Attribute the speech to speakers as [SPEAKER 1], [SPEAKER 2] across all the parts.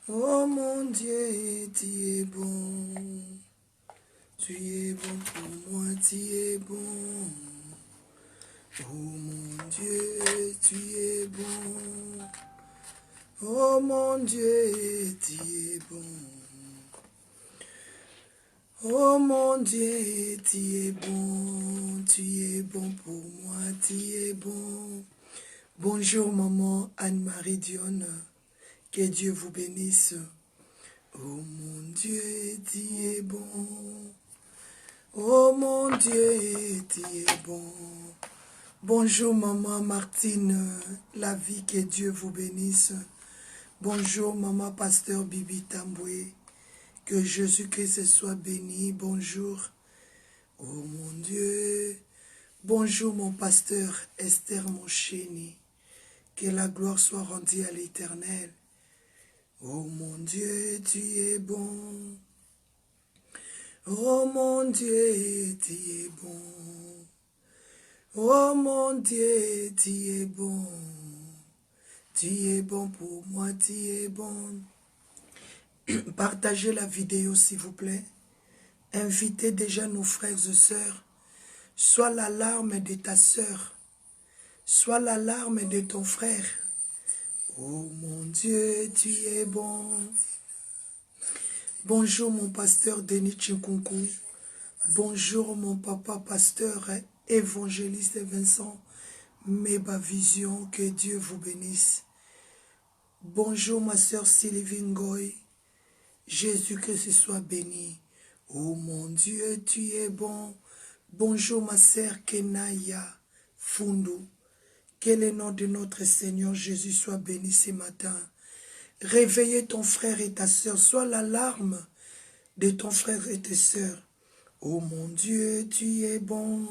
[SPEAKER 1] Oh mon Dieu, tu es bon. Tu es bon pour moi, tu es bon. Oh mon Dieu, tu es bon. Oh mon Dieu, tu es bon. Oh mon Dieu, tu es bon. Tu es bon pour moi, tu es bon. Bonjour maman Anne-Marie Dionne. Que Dieu vous bénisse. Oh mon Dieu, tu es bon. Oh mon Dieu, tu es bon. Bonjour maman Martine, la vie, que Dieu vous bénisse. Bonjour maman pasteur Bibi Tamboué, que Jésus-Christ soit béni. Bonjour. Oh mon Dieu. Bonjour mon pasteur Esther Moncheni, que la gloire soit rendue à l'Éternel. Oh mon Dieu, tu es bon. Oh mon Dieu, tu es bon. Oh mon Dieu, tu es bon. Tu es bon pour moi, tu es bon. Partagez la vidéo s'il vous plaît. Invitez déjà nos frères et sœurs. Sois l'alarme de ta sœur. Sois l'alarme de ton frère. Oh mon Dieu, tu es bon. Bonjour mon pasteur Denis Chinkunku. Bonjour mon papa pasteur évangéliste Vincent Meba Vision, que Dieu vous bénisse. Bonjour ma sœur Sylvie Ngoy. Jésus-Christ soit béni. Oh mon Dieu, tu es bon. Bonjour ma sœur Kenaya Fundu. Que le nom de notre Seigneur Jésus soit béni ce matin. Réveillez ton frère et ta sœur. Sois l'alarme de ton frère et tes sœurs. Oh mon Dieu, tu es bon.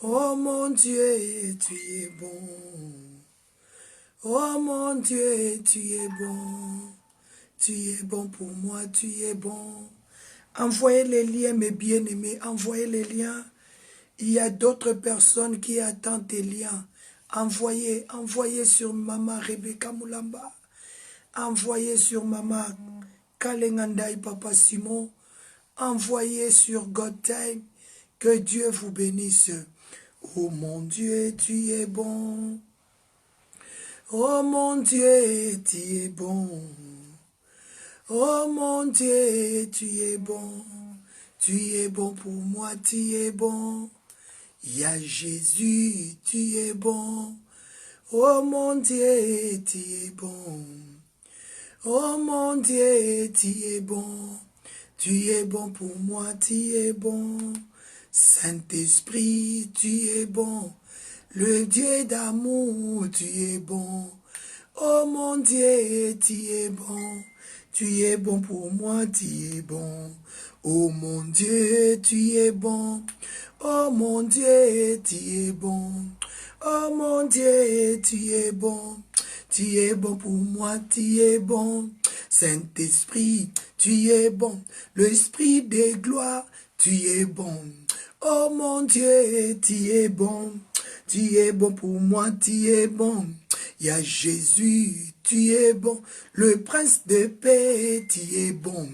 [SPEAKER 1] Oh mon Dieu, tu es bon. Oh mon Dieu, tu es bon. Tu es bon pour moi, tu es bon. Envoyez les liens, mes bien-aimés, envoyez les liens. Il y a d'autres personnes qui attendent tes liens. Envoyez sur Maman Rebecca Moulamba. Envoyez sur Maman Kalengandai Papa Simon. Envoyez sur God Time. Que Dieu vous bénisse. Oh mon Dieu, tu es bon. Oh mon Dieu, tu es bon. Oh mon Dieu, tu es bon. Tu es bon pour moi, tu es bon. Il y a Jésus, tu es bon. Oh mon Dieu, tu es bon. Oh mon Dieu, tu es bon. Tu es bon pour moi, tu es bon. Saint-Esprit, tu es bon. Le Dieu d'amour, tu es bon. Oh mon Dieu, tu es bon. Tu es bon pour moi, tu es bon. Oh mon Dieu, tu es bon. Oh mon Dieu, tu es bon. Oh mon Dieu, tu es bon. Tu es bon pour moi, tu es bon. Saint-Esprit, tu es bon. L'Esprit des gloires, tu es bon. Oh mon Dieu, tu es bon. Tu es bon pour moi, tu es bon. Il y a Jésus, tu es bon. Le prince de paix, tu es bon.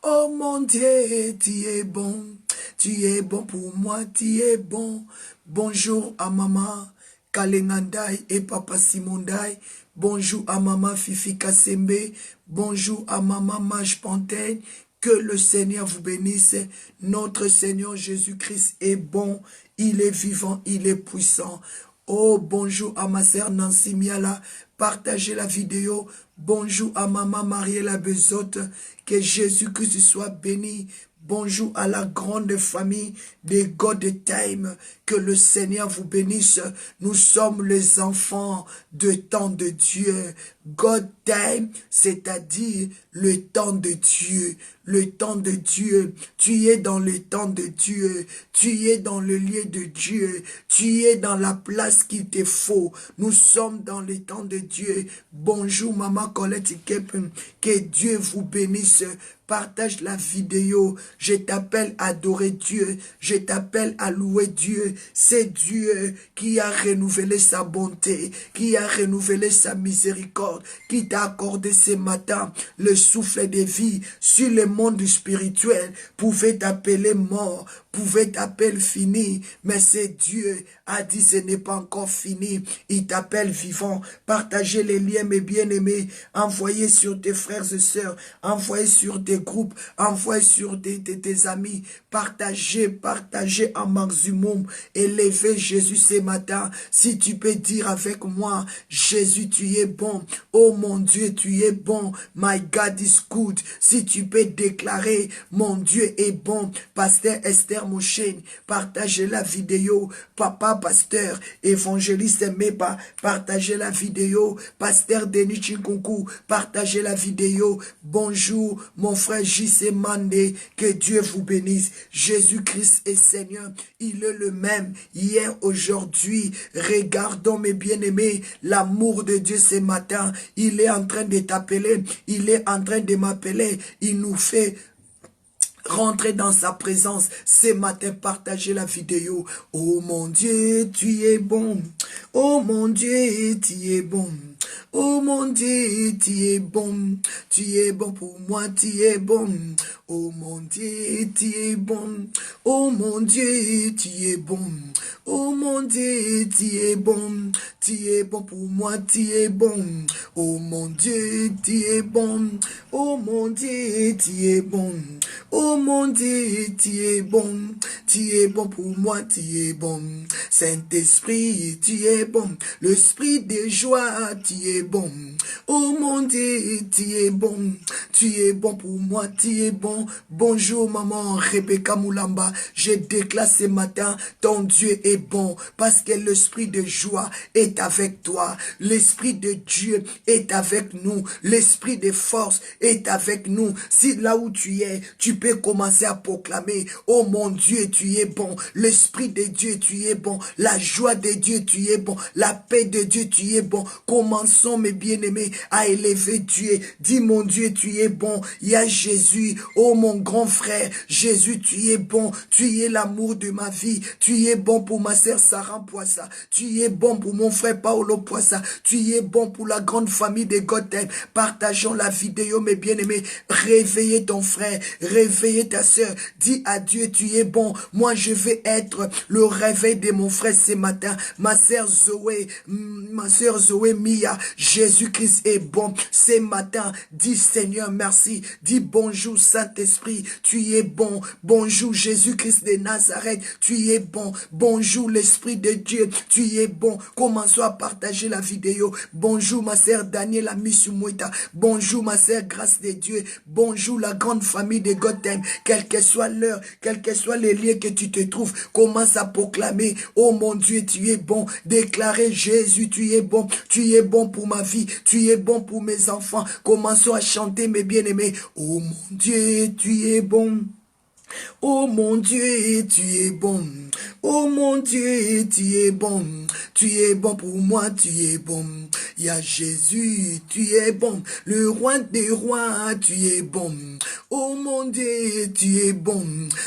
[SPEAKER 1] Oh mon Dieu, tu es bon. Tu es bon pour moi, tu es bon. Bonjour à maman Kalengandai et papa Simondai. Bonjour à maman Fifi Kassembe. Bonjour à maman Mage Pantaigne. Que le Seigneur vous bénisse. Notre Seigneur Jésus-Christ est bon. Il est vivant, il est puissant. Oh, bonjour à ma sœur Nancy Miala. Partagez la vidéo. Bonjour à maman Mariella Bezotte. Que Jésus-Christ soit béni. Bonjour à la grande famille des God Time. Que le Seigneur vous bénisse. Nous sommes les enfants de temps de Dieu. God Time, c'est-à-dire le temps de Dieu. le temps de Dieu. Tu es dans le temps de Dieu. Tu es dans le lieu de Dieu. Tu es dans la place qu'il te faut. Nous sommes dans le temps de Dieu. Bonjour, Maman Colette Kepin. Que Dieu vous bénisse. Partage la vidéo. Je t'appelle à adorer Dieu. Je t'appelle à louer Dieu. C'est Dieu qui a renouvelé sa bonté, qui a renouvelé sa miséricorde, qui t'a accordé ce matin le souffle de vie sur le monde spirituel. Pouvait t'appeler mort, pouvait t'appeler fini, mais c'est Dieu a dit ce n'est pas encore fini. Il t'appelle vivant. Partagez les liens, mes bien-aimés. Envoyez sur tes frères et sœurs. Envoyez sur tes groupes. Envoyez sur tes amis. Partagez en maximum. Élevez Jésus ce matin. Si tu peux dire avec moi, Jésus, tu es bon. Oh mon Dieu, tu es bon. My God is good. Si tu peux déclarer, mon Dieu est bon. Pasteur Esther Mouchen, partagez la vidéo. Papa Pasteur, évangéliste Meba, partagez la vidéo. Pasteur Denis Chinkunku, partagez la vidéo. Bonjour, mon frère J.C. Mandé, que Dieu vous bénisse. Jésus-Christ est Seigneur, il est le même, hier, aujourd'hui. Regardons, mes bien-aimés, l'amour de Dieu ce matin. Il est en train de t'appeler, il est en train de m'appeler. Il nous fait rentrer dans sa présence. Ce matin, partagez la vidéo. Oh mon Dieu, tu es bon. Oh mon Dieu, tu es bon. Oh mon Dieu, tu es bon. Tu es bon pour moi, tu es bon. Oh mon Dieu, tu es bon. Oh mon Dieu, tu es bon. Oh mon Dieu, tu es bon. Tu es bon pour moi, tu es bon. Oh mon Dieu, tu es bon. Oh mon Dieu, tu es bon. Oh mon Dieu, tu es bon. Tu es bon pour moi, tu es bon. Saint-Esprit, tu es bon. L'esprit de joie, tu es bon. Oh mon Dieu, tu es bon. Tu es bon pour moi, tu es bon. Bonjour maman Rebecca Moulamba. Je déclare ce matin, ton Dieu est bon. Parce que l'esprit de joie est avec toi. L'esprit de Dieu est avec nous. L'esprit de force est avec nous. Si là où tu es, tu peux commencer à proclamer, oh mon Dieu, tu es bon. L'esprit de Dieu, tu es bon. La joie de Dieu, tu es bon. La paix de Dieu, tu es bon. Commençons, mes bien-aimés, à élever Dieu. Dis, mon Dieu, tu es bon. Il y a Jésus, oh mon grand frère. Jésus, tu es bon. Tu es l'amour de ma vie. Tu es bon pour ma sœur Sarah Poissa. Tu es bon pour mon frère Paolo Poissa. Tu es bon pour la grande famille de Gotham. Partageons la vidéo, mes bien-aimés. Réveillez ton frère. Réveillez ta sœur. Dis à Dieu, tu es bon. Moi, je vais être le réveil de mon frère ce matin. Ma sœur Zoé Mia. Jésus-Christ est bon. Ce matin, dis Seigneur, merci. Dis bonjour Saint-Esprit. Tu es bon. Bonjour Jésus-Christ de Nazareth. Tu es bon. Bonjour l'Esprit de Dieu. Tu es bon. Commençons à partager la vidéo. Bonjour ma sœur Daniela Missumouita. Bonjour ma sœur Grâce de Dieu. Bonjour la grande famille de Gotham. Quelle que soit l'heure, quels que soient les lieux que tu te trouves, commence à proclamer, oh mon Dieu, tu es bon. Déclarer, Jésus, tu es bon. Tu es bon pour ma vie. Tu es bon pour mes enfants. Commençons à chanter, mes bien-aimés. Oh mon Dieu, tu es bon. Oh mon Dieu, tu es bon. Oh mon Dieu, tu es bon. Tu es bon pour moi, tu es bon. Il y a Jésus, tu es bon. Le roi des rois, tu es bon. Oh mon Dieu, tu es bon.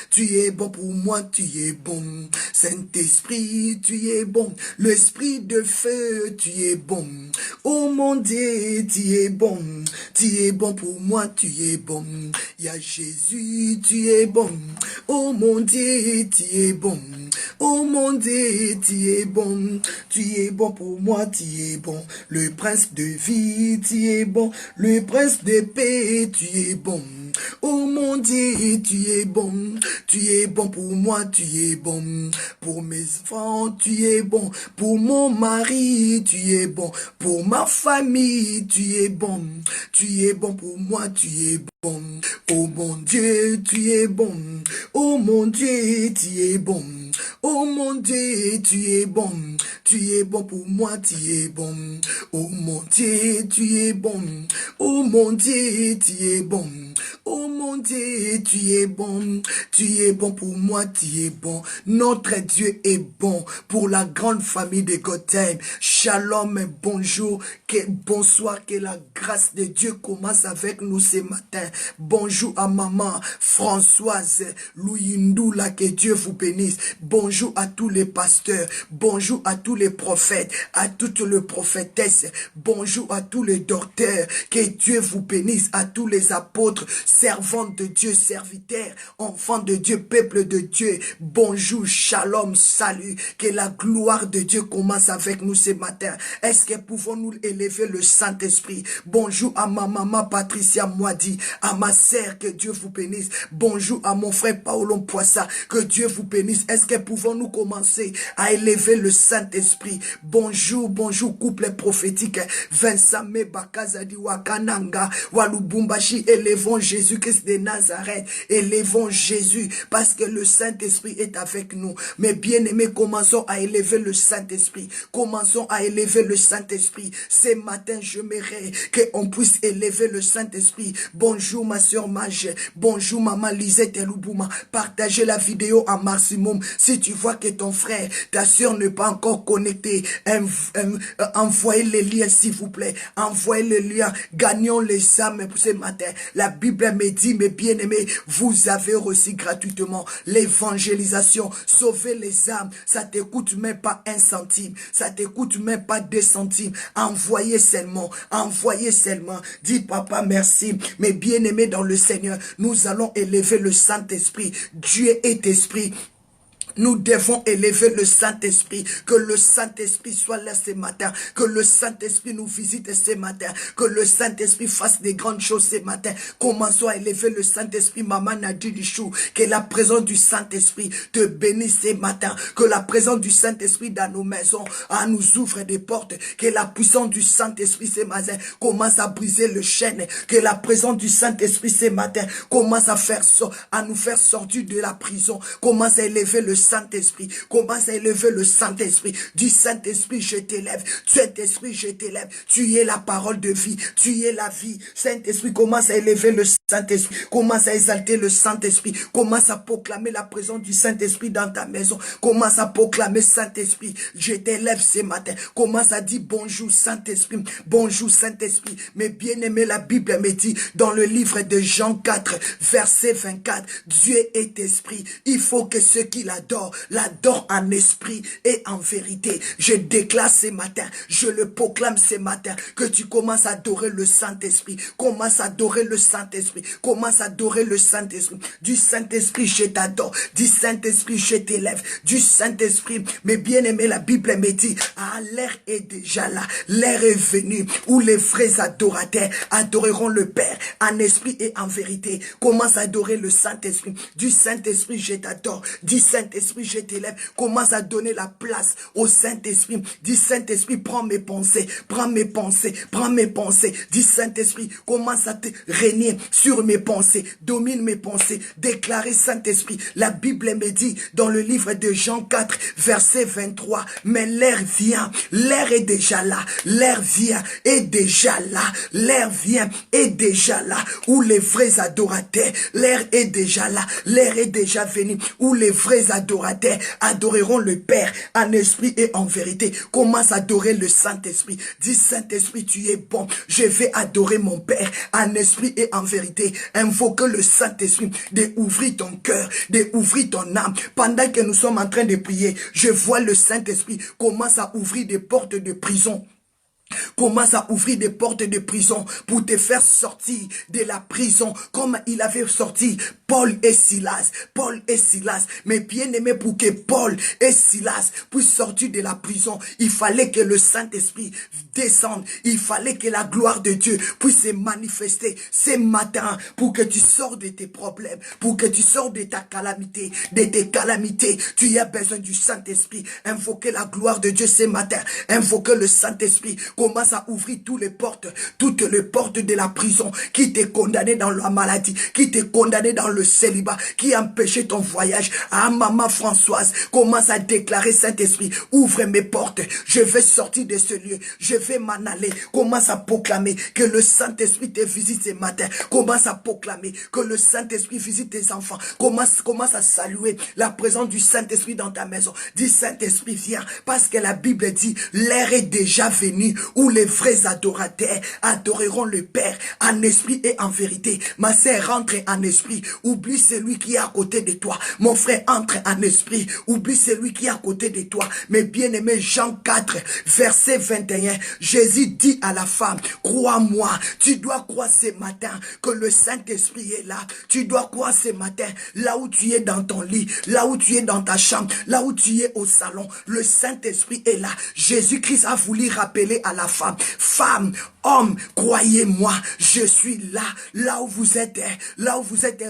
[SPEAKER 1] Tu es bon pour moi, tu es bon. Saint-Esprit, tu es bon. L'esprit de feu, tu es bon. Oh mon Dieu, tu es bon. Tu es bon pour moi, tu es bon. Il y a Jésus, tu es bon. Oh mon Dieu, tu es bon. Oh mon Dieu, tu es bon. Tu es bon pour moi, tu es bon. Le prince de vie, tu es bon. Le prince de paix, tu es bon. Oh mon Dieu, tu es bon. Tu es bon pour moi, tu es bon. Pour mes enfants, tu es bon. Pour mon mari, tu es bon. Pour ma famille, tu es bon. Tu es bon pour moi, tu es bon. Oh mon Dieu, tu es bon. Oh mon Dieu, tu es bon. Oh mon Dieu, tu es bon. Tu es bon pour moi, tu es bon. Oh mon Dieu, tu es bon. Oh mon Dieu, tu es bon. Oh mon Dieu, tu es bon. Tu es bon pour moi, tu es bon. Notre Dieu est bon pour la grande famille de Gotham. Shalom et bonjour, bonsoir, que la grâce de Dieu commence avec nous ce matin. Bonjour à maman Françoise Louindoula, que Dieu vous bénisse. Bonjour à tous les pasteurs, bonjour à tous les prophètes, à toutes les prophétesses, bonjour à tous les docteurs, que Dieu vous bénisse, à tous les apôtres, servants de Dieu, serviteurs, enfants de Dieu, peuple de Dieu. Bonjour, shalom, salut, que la gloire de Dieu commence avec nous ce matin. Est-ce que pouvons-nous élever le Saint-Esprit? Bonjour à ma maman Patricia Moadi, à ma sœur, que Dieu vous bénisse. Bonjour à mon frère Paolo Poissa, que Dieu vous bénisse. Est-ce que pouvons-nous commencer à élever le Saint-Esprit? Bonjour, bonjour, couple prophétique. Vincent Mebakazadi Wakananga, Walubumbashi, élevons Jésus-Christ de Nazareth. Élevons Jésus, parce que le Saint-Esprit est avec nous. Mais bien-aimés, commençons à élever le Saint-Esprit. Commençons à élever le Saint-Esprit. Ce matin, j'aimerais qu'on puisse élever le Saint-Esprit. Bonjour ma soeur Mage. Bonjour maman Lisette Eloubouma. Partagez la vidéo en maximum. Si tu vois que ton frère, ta soeur n'est pas encore connecté, envoyez les liens s'il vous plaît. Envoyez les liens. Gagnons les âmes pour ce matin. La Bible me dit, mes bien-aimés, vous avez reçu gratuitement l'évangélisation. Sauver les âmes. Ça te coûte même pas 1 centime. Ça te coûte même pas 2 centimes. Envoyez seulement. Envoyez seulement. Dis papa merci. Mes bien-aimés dans le Seigneur, nous allons élever le Saint-Esprit. Dieu est esprit. Nous devons élever le Saint-Esprit, que le Saint-Esprit soit là ce matin, que le Saint-Esprit nous visite ce matin, que le Saint-Esprit fasse des grandes choses ce matin. Commençons à élever le Saint-Esprit, maman Nadia Dichou, que la présence du Saint-Esprit te bénisse ce matin, que la présence du Saint-Esprit dans nos maisons nous ouvre des portes, que la puissance du Saint-Esprit ce matin commence à briser le chêne, que la présence du Saint-Esprit ce matin commence à nous faire sortir de la prison, commence à élever le Saint-Esprit, commence à élever le Saint-Esprit. Du Saint-Esprit, je t'élève. Saint-Esprit, je t'élève. Tu es la parole de vie. Tu es la vie. Saint-Esprit, commence à élever le Saint-Esprit. Commence à exalter le Saint-Esprit. Commence à proclamer la présence du Saint-Esprit dans ta maison. Commence à proclamer Saint-Esprit. Je t'élève ce matin. Commence à dire bonjour Saint-Esprit. Bonjour Saint-Esprit. Mais bien aimé, la Bible me dit dans le livre de Jean 4, verset 24, Dieu est esprit. Il faut que ceux qui l'adore en esprit et en vérité. Je déclare ce matin, je le proclame ce matin, que tu commences à adorer le Saint-Esprit. Commence à adorer le Saint-Esprit. Commence à adorer le Saint-Esprit. Du Saint-Esprit, je t'adore. Du Saint-Esprit, je t'élève. Du Saint-Esprit, mes bien-aimés, la Bible me dit, l'heure est déjà là. L'heure est venue où les vrais adorateurs adoreront le Père en esprit et en vérité. Commence à adorer le Saint-Esprit. Du Saint-Esprit, je t'adore. Du Saint-Esprit, je t'élève. Commence à donner la place au Saint-Esprit. Dis Saint-Esprit, prends mes pensées, prends mes pensées, prends mes pensées. Dis Saint-Esprit, commence à te régner sur mes pensées, domine mes pensées. Déclarer Saint-Esprit. La Bible me dit dans le livre de Jean 4, verset 23, mais l'heure vient, l'heure est déjà là, l'heure vient, est déjà là, l'heure vient, est déjà là, où les vrais adorateurs, l'heure est déjà là, l'heure est déjà venue, où les vrais adorateurs adoreront le Père en esprit et en vérité. Commence à adorer le Saint-Esprit. Dis Saint-Esprit, tu es bon. Je vais adorer mon Père en esprit et en vérité. Invoque le Saint-Esprit d'ouvrir ton cœur, d'ouvrir ton âme. Pendant que nous sommes en train de prier, je vois le Saint-Esprit commence à ouvrir des portes de prison. Commence à ouvrir des portes de prison pour te faire sortir de la prison comme il avait sorti Paul et Silas. Paul et Silas. Mais bien aimé, pour que Paul et Silas puissent sortir de la prison, il fallait que le Saint-Esprit descende. Il fallait que la gloire de Dieu puisse se manifester ce matin pour que tu sors de tes problèmes, pour que tu sors de ta calamité, de tes calamités. Tu as besoin du Saint-Esprit. Invoquez la gloire de Dieu ce matin. Invoquez le Saint-Esprit. Commence à ouvrir toutes les portes de la prison qui t'est condamné dans la maladie, qui t'est condamné dans le le célibat, qui a empêché ton voyage. Ah, maman Françoise, commence à déclarer, Saint-Esprit, ouvre mes portes, je vais sortir de ce lieu, je vais m'en aller. Commence à proclamer que le Saint-Esprit te visite ce matin. Commence à proclamer que le Saint-Esprit visite tes enfants. Commence à saluer la présence du Saint-Esprit dans ta maison. Dis, Saint-Esprit, viens, parce que la Bible dit, l'heure est déjà venue où les vrais adorateurs adoreront le Père en esprit et en vérité. Ma sœur, rentre en esprit, oublie celui qui est à côté de toi. Mon frère, entre en esprit, oublie celui qui est à côté de toi. Mes bien-aimés, Jean 4, verset 21, Jésus dit à la femme, crois-moi, tu dois croire ce matin que le Saint-Esprit est là. Tu dois croire ce matin, là où tu es dans ton lit, là où tu es dans ta chambre, là où tu es au salon, le Saint-Esprit est là. Jésus-Christ a voulu rappeler à la femme, femme, homme, croyez-moi, je suis là, là où vous êtes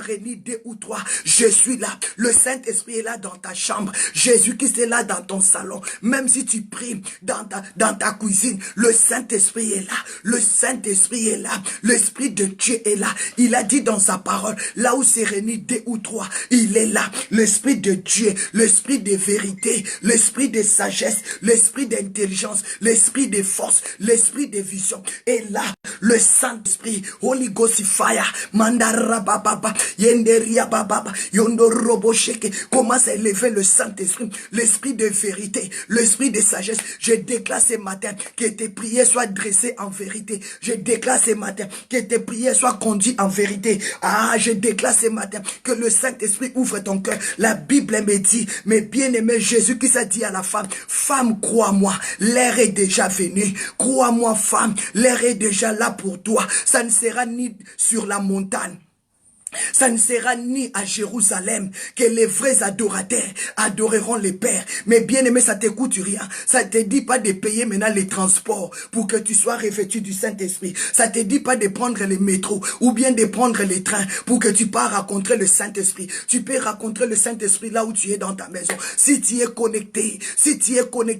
[SPEAKER 1] réunis 2 ou 3, je suis là. Le Saint-Esprit est là dans ta chambre, Jésus-Christ est là dans ton salon, même si tu pries dans ta cuisine, le Saint-Esprit est là, le Saint-Esprit est là, l'Esprit de Dieu est là. Il a dit dans sa parole, là où c'est réuni 2 ou 3, il est là, l'Esprit de Dieu, l'Esprit de vérité, l'Esprit de sagesse, l'Esprit d'intelligence, l'Esprit de force, l'Esprit de vision. Et là, le Saint-Esprit, Holy Ghost Fire, Mandara Baba, Yenderia Baba, Yondo Robo Sheke, commence à élever le Saint-Esprit, l'Esprit de vérité, l'Esprit de sagesse. Je déclare ce matin que tes prières soient dressées en vérité. Je déclare ce matin que tes prières soient conduites en vérité. Ah, je déclare ce matin que le Saint-Esprit ouvre ton cœur. La Bible me dit, mes bien-aimés, Jésus qui s'est dit à la femme, femme, crois-moi, l'heure est déjà venue. Crois-moi, femme, l'heure est déjà là pour toi. Ça ne sera ni sur la montagne. Ça ne sera ni à Jérusalem que les vrais adorateurs adoreront le Père. Mais bien aimé, ça ne te coûte rien. Ça ne te dit pas de payer maintenant les transports pour que tu sois revêtu du Saint-Esprit. Ça ne te dit pas de prendre les métros ou bien de prendre les trains pour que tu pars rencontrer le Saint-Esprit. Tu peux rencontrer le Saint-Esprit là où tu es dans ta maison. Si tu es connecté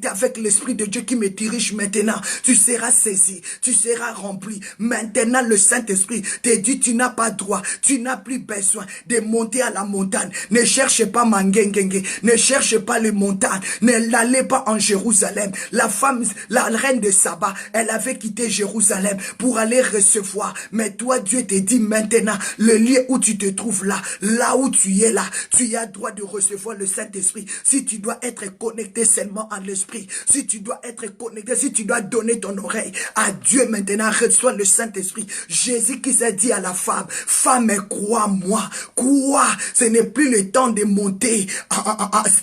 [SPEAKER 1] avec l'Esprit de Dieu qui me dirige maintenant, tu seras saisi, tu seras rempli. Maintenant, le Saint-Esprit te dit, tu n'as pas droit, tu n'as plus besoin de monter à la montagne. Ne cherche pas Mangengenge, ne cherche pas les montagnes, n'allez pas en Jérusalem. La femme, la reine de Saba, elle avait quitté Jérusalem pour aller recevoir. Mais toi, Dieu te dit maintenant, le lieu où tu te trouves là où tu es là, tu as droit de recevoir le Saint-Esprit. Si tu dois être connecté seulement à l'Esprit, si tu dois être connecté, si tu dois donner ton oreille à Dieu maintenant, reçois le Saint-Esprit. Jésus qui s'est dit à la femme, femme, crois-moi, crois, ce n'est plus le temps de monter,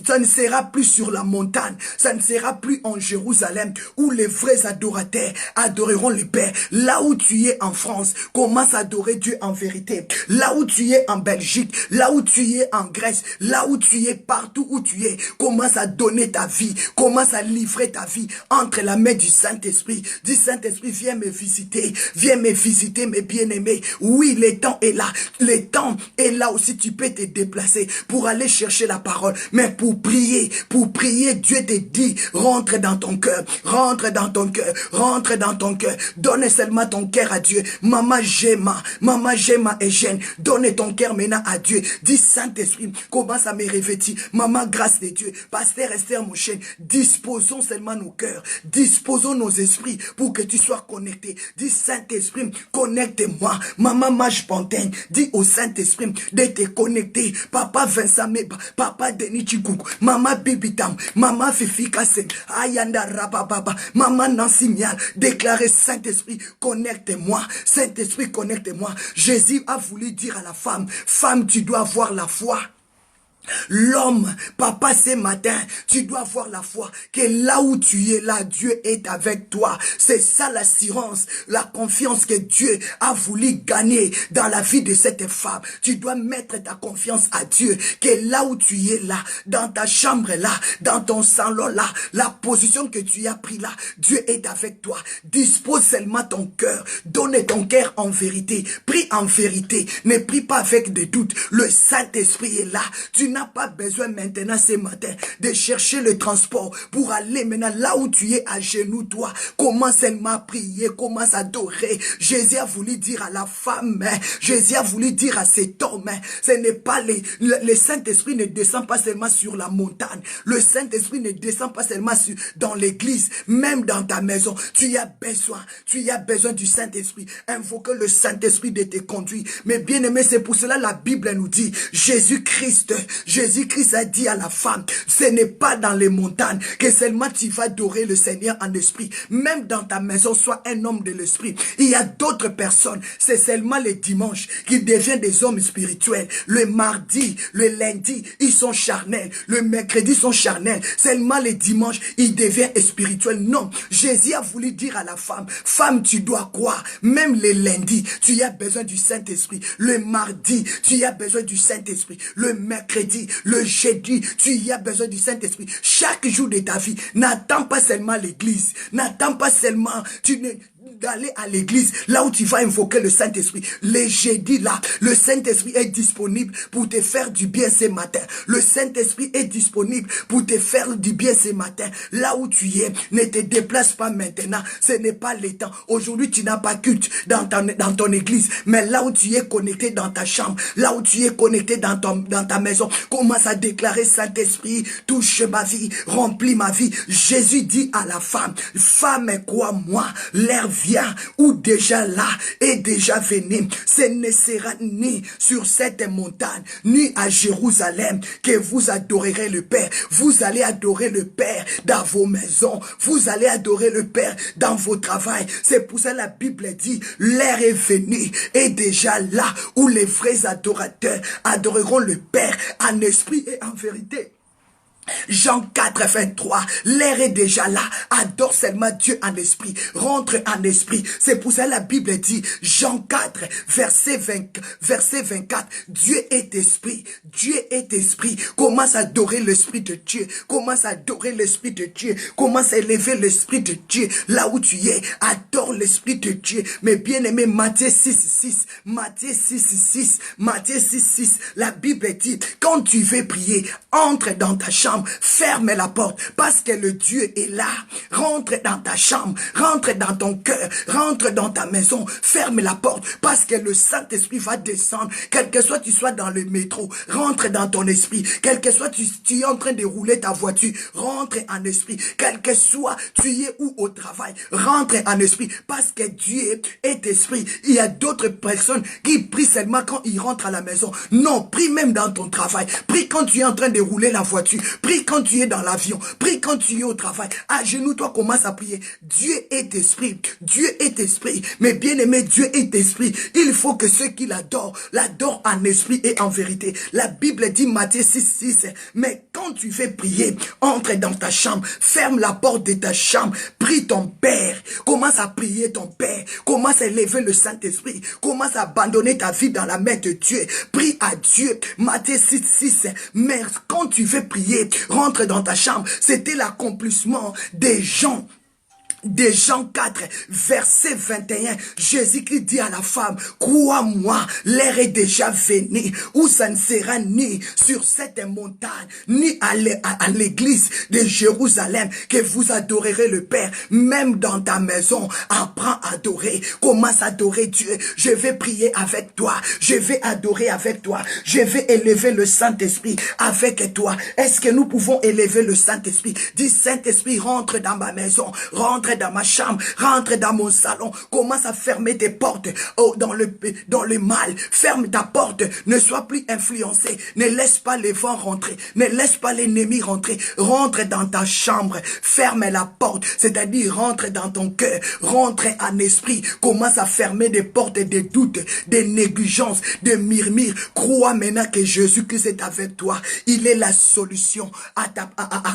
[SPEAKER 1] ça ne sera plus sur la montagne, ça ne sera plus en Jérusalem, où les vrais adorateurs adoreront le Père. Là où tu es en France, commence à adorer Dieu en vérité. Là où tu es en Belgique, là où tu es en Grèce, là où tu es, partout où tu es, commence à donner ta vie, commence à livrer ta vie entre la main du Saint-Esprit. Dis, Saint-Esprit, viens me visiter, mes bien-aimés. Oui, le temps est là. Le temps est là aussi, tu peux te déplacer pour aller chercher la parole. Mais pour prier, Dieu te dit, rentre dans ton cœur, rentre dans ton cœur, rentre dans ton cœur. Donne seulement ton cœur à Dieu. Maman Gemma et Jeanne, donne ton cœur maintenant à Dieu. Dis, Saint-Esprit, commence à me revêtir. Maman, grâce de Dieu. Pasteur Esther Mouchen, disposons seulement nos cœurs, disposons nos esprits pour que tu sois connecté. Dis, Saint-Esprit, connecte-moi. Maman Mage Pontaine, dis au Saint-Esprit de te connecter. Papa Vincent Meba, Papa Denis Chikouk, Maman Bibitam, Maman Fifi Kassem, Ayanda Rabababa, Maman Nancy Mial, déclarez, Saint-Esprit, connecte-moi. Saint-Esprit, connecte-moi. Jésus a voulu dire à la femme, femme, tu dois avoir la foi. L'homme, papa, ce matin, tu dois avoir la foi que là où tu es, là, Dieu est avec toi. C'est ça l'assurance, la confiance que Dieu a voulu gagner dans la vie de cette femme. Tu dois mettre ta confiance à Dieu, que là où tu es, là, dans ta chambre, là, dans ton salon, là, la position que tu as pris là, Dieu est avec toi. Dispose seulement ton cœur, donne ton cœur en vérité. Prie en vérité. Ne prie pas avec des doutes. Le Saint-Esprit est là. Tu n'as pas besoin maintenant ce matin de chercher le transport pour aller maintenant là où tu es à genoux, toi. Commence seulement à prier, commence à adorer. Jésus a voulu dire à la femme, Jésus a voulu dire à cet homme, ce n'est pas le Saint-Esprit ne descend pas seulement sur la montagne. Le Saint-Esprit ne descend pas seulement dans l'église, même dans ta maison. Tu as besoin du Saint-Esprit. Invoque le Saint-Esprit de te conduire. Mais bien aimé, c'est pour cela la Bible nous dit, Jésus-Christ a dit à la femme, ce n'est pas dans les montagnes que seulement tu vas adorer le Seigneur en esprit. Même dans ta maison, sois un homme de l'esprit. Il y a d'autres personnes, c'est seulement les dimanches qui deviennent des hommes spirituels. Le mardi, le lundi, ils sont charnels. Le mercredi, ils sont charnels. Seulement les dimanches, ils deviennent spirituels. Non, Jésus a voulu dire à la femme, femme, tu dois croire. Même les lundis, tu as besoin du Saint-Esprit. Le mardi, tu as besoin du Saint-Esprit. Le mercredi, le jeudi, tu as besoin du Saint-Esprit. Chaque jour de ta vie, n'attends pas seulement l'église. N'attends pas seulement d'aller à l'église, là où tu vas invoquer le Saint-Esprit. Les jeudis là, le Saint-Esprit est disponible pour te faire du bien ce matin. Le Saint-Esprit est disponible pour te faire du bien ce matin. Là où tu es, ne te déplace pas maintenant. Ce n'est pas le temps. Aujourd'hui, tu n'as pas culte dans ton église, mais là où tu es connecté dans ta chambre, là où tu es connecté dans ta maison, commence à déclarer, Saint-Esprit, touche ma vie, remplis ma vie. Jésus dit à la femme, femme, crois-moi, l'air vient ou déjà là est déjà venu. Ce ne sera ni sur cette montagne, ni à Jérusalem que vous adorerez le Père. Vous allez adorer le Père dans vos maisons. Vous allez adorer le Père dans vos travails. C'est pour ça que la Bible dit, l'heure est venue et déjà là où les vrais adorateurs adoreront le Père en esprit et en vérité. Jean 4, 23, l'air est déjà là, adore seulement Dieu en esprit, rentre en esprit. C'est pour ça que la Bible dit, Jean 4, verset 24, Dieu est esprit, Dieu est esprit. Commence à adorer l'esprit de Dieu, commence à adorer l'esprit de Dieu, commence à élever l'esprit de Dieu, là où tu es, adore l'esprit de Dieu. Mais bien aimé, Matthieu 6, 6, Matthieu 6, 6, Matthieu 6, 6, la Bible dit, quand tu veux prier, entre dans ta chambre, ferme la porte parce que le Dieu est là. Rentre dans ta chambre, rentre dans ton cœur, rentre dans ta maison, ferme la porte parce que le Saint-Esprit va descendre. Quel que soit tu sois dans le métro, rentre dans ton esprit. Quel que soit tu es en train de rouler ta voiture, rentre en esprit. Quel que soit tu es où au travail, rentre en esprit parce que Dieu est esprit. Il y a d'autres personnes qui prient seulement quand ils rentrent à la maison. Non, prie même dans ton travail. Prie quand tu es en train de rouler la voiture. Prie quand tu es dans l'avion. Prie quand tu es au travail. À genoux, toi, commence à prier. Dieu est esprit. Dieu est esprit. Mais bien aimé, Dieu est esprit. Il faut que ceux qui l'adorent en esprit et en vérité. La Bible dit, Matthieu 6, 6, mais quand tu fais prier, entre dans ta chambre, ferme la porte de ta chambre, prie ton Père. Commence à prier ton Père. Commence à élever le Saint-Esprit. Commence à abandonner ta vie dans la main de Dieu. Prie à Dieu. Matthieu 6, 6, mais quand tu veux prier, rentre dans ta chambre. C'était l'accomplissement des gens. De Jean 4, verset 21, Jésus-Christ dit à la femme, crois-moi, l'heure est déjà venue, où ça ne sera ni sur cette montagne, ni à l'église de Jérusalem, que vous adorerez le Père, même dans ta maison. Apprends à adorer, commence à adorer Dieu. Je vais prier avec toi, je vais adorer avec toi, je vais élever le Saint-Esprit avec toi. Est-ce que nous pouvons élever le Saint-Esprit? Dis, Saint-Esprit, rentre dans ma maison, rentre dans ma chambre, rentre dans mon salon, commence à fermer tes portes dans le mal, ferme ta porte, ne sois plus influencé, ne laisse pas les vents rentrer, ne laisse pas l'ennemi rentrer, rentre dans ta chambre, ferme la porte, c'est-à-dire rentre dans ton cœur, rentre en esprit, commence à fermer des portes des doutes, des négligences, des murmures, crois maintenant que Jésus-Christ est avec toi, il est la solution à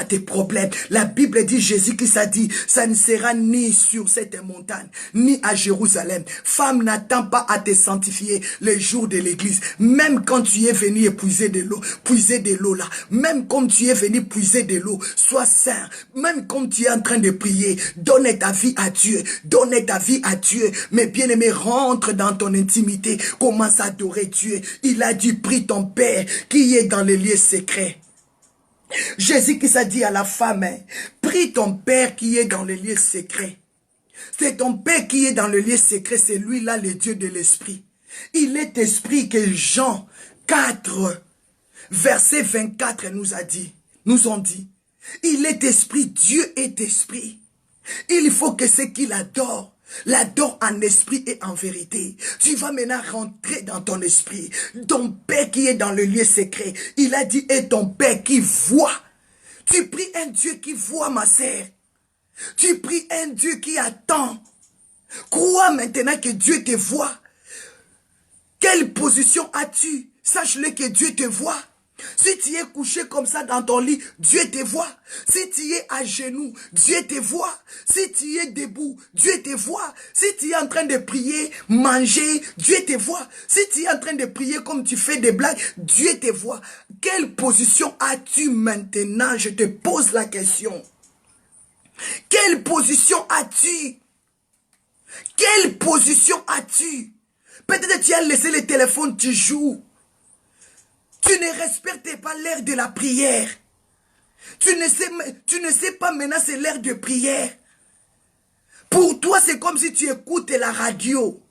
[SPEAKER 1] tes problèmes. La Bible dit, Jésus-Christ a dit, ça ne sera sera ni sur cette montagne, ni à Jérusalem. Femme, n'attends pas à te sanctifier les jours de l'église. Même quand tu es venu puiser de l'eau là, même comme tu es venu puiser de l'eau, sois saint. Même comme tu es en train de prier, donne ta vie à Dieu, donne ta vie à Dieu. Mais bien-aimé, rentre dans ton intimité, commence à adorer Dieu. Il a dit, prie ton Père qui est dans les lieux secrets. Jésus qui s'est dit à la femme, prie ton Père qui est dans les lieux secrets. C'est ton Père qui est dans le lieu secret, c'est lui-là le Dieu de l'Esprit. Il est esprit que Jean 4, verset 24 nous ont dit. Il est esprit, Dieu est esprit. Il faut que ceux qui l'adorent, l'adore en esprit et en vérité. Tu vas maintenant rentrer dans ton esprit. Ton Père qui est dans le lieu secret. Il a dit, et ton Père qui voit. Tu pries un Dieu qui voit, ma sœur. Tu pries un Dieu qui attend. Crois maintenant que Dieu te voit. Quelle position as-tu? Sache-le que Dieu te voit. Si tu es couché comme ça dans ton lit, Dieu te voit. Si tu es à genoux, Dieu te voit. Si tu es debout, Dieu te voit. Si tu es en train de prier, manger, Dieu te voit. Si tu es en train de prier comme tu fais des blagues, Dieu te voit. Quelle position as-tu maintenant? Je te pose la question. Quelle position as-tu? Quelle position as-tu? Peut-être que tu as laissé le téléphone, tu joues. Tu ne respectes pas l'heure de la prière. Tu ne sais pas maintenant c'est l'heure de prière. Pour toi, c'est comme si tu écoutes la radio.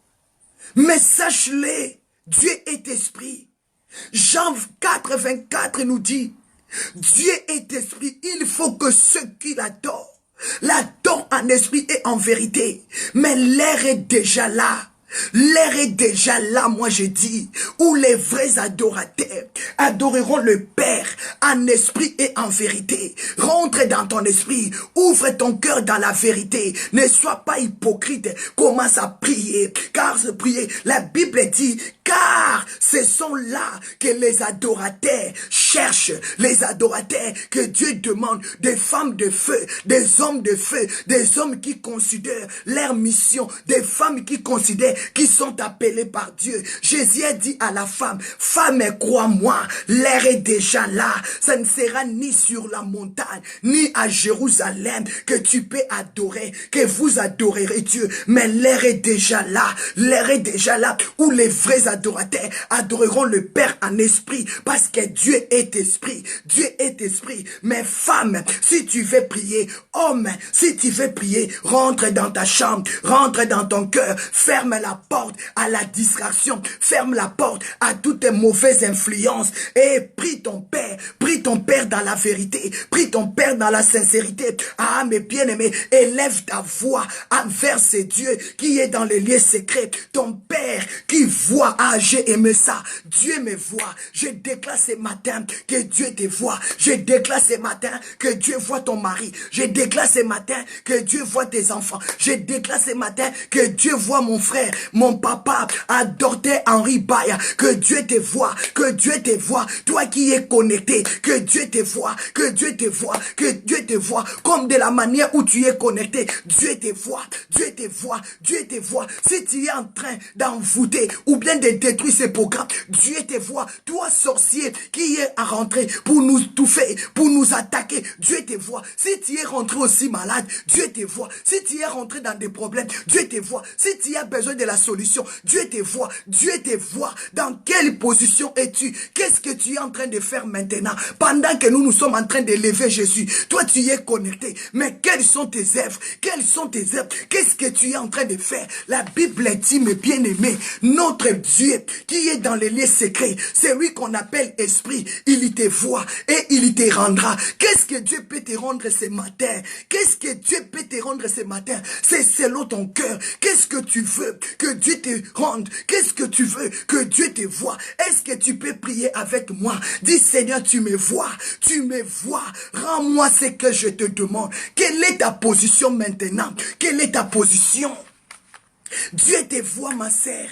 [SPEAKER 1] Mais sache-le, Dieu est esprit. Jean 4, 24 nous dit, Dieu est esprit. Il faut que ceux qui l'adorent en esprit et en vérité. Mais l'heure est déjà là. L'heure est déjà là, moi je dis, où les vrais adorateurs adoreront le Père en esprit et en vérité. Rentre dans ton esprit, ouvre ton cœur dans la vérité. Ne sois pas hypocrite, commence à prier. Car ce prier, la Bible dit, car ce sont là que les adorateurs cherchent, les adorateurs que Dieu demande, des femmes de feu, des hommes de feu, des hommes qui considèrent leur mission, des femmes qui considèrent qui sont appelés par Dieu. Jésus a dit à la femme, femme, crois-moi, l'heure est déjà là. Ça ne sera ni sur la montagne, ni à Jérusalem que tu peux adorer, que vous adorerez Dieu. Mais l'heure est déjà là. L'heure est déjà là où les vrais adorateurs adoreront le Père en esprit, parce que Dieu est esprit. Dieu est esprit. Mais femme, si tu veux prier, homme, si tu veux prier, rentre dans ta chambre, rentre dans ton cœur, ferme la porte à la distraction, ferme la porte à toutes les mauvaises influences et prie ton Père dans la vérité, prie ton Père dans la sincérité. Ah, mes bien-aimés, élève ta voix envers ce Dieu qui est dans les lieux secrets, ton Père qui voit. Ah, j'ai aimé ça, Dieu me voit. Je déclare ce matin que Dieu te voit. Je déclare ce matin que Dieu voit ton mari. Je déclare ce matin que Dieu voit tes enfants. Je déclare ce matin que Dieu voit mon frère, mon papa, à Dorté Henri Baya, que Dieu te voit, que Dieu te voit, toi qui es connecté, que Dieu te voit, que Dieu te voit, que Dieu te voit, comme de la manière où tu es connecté, Dieu te voit, Dieu te voit, Dieu te voit. Si tu es en train d'envoûter ou bien de détruire ces programmes, Dieu te voit, toi sorcier qui est à rentrer pour nous touffer, pour nous attaquer, Dieu te voit. Si tu es rentré aussi malade, Dieu te voit. Si tu es rentré dans des problèmes, Dieu te voit. Si tu as besoin de la solution, Dieu te voit. Dieu te voit. Dans quelle position es-tu? Qu'est-ce que tu es en train de faire maintenant? Pendant que nous sommes en train d'élever Jésus, toi tu es connecté. Mais quelles sont tes œuvres? Quelles sont tes œuvres? Qu'est-ce que tu es en train de faire? La Bible dit, mes bien-aimés, notre Dieu qui est dans les lieux secrets, c'est lui qu'on appelle esprit. Il te voit et il te rendra. Qu'est-ce que Dieu peut te rendre ce matin? Qu'est-ce que Dieu peut te rendre ce matin? C'est selon ton cœur. Qu'est-ce que tu veux que Dieu te rende? Qu'est-ce que tu veux que Dieu te voie? Est-ce que tu peux prier avec moi? Dis, Seigneur, tu me vois, rends-moi ce que je te demande. Quelle est ta position maintenant? Quelle est ta position? Dieu te voit, ma sœur.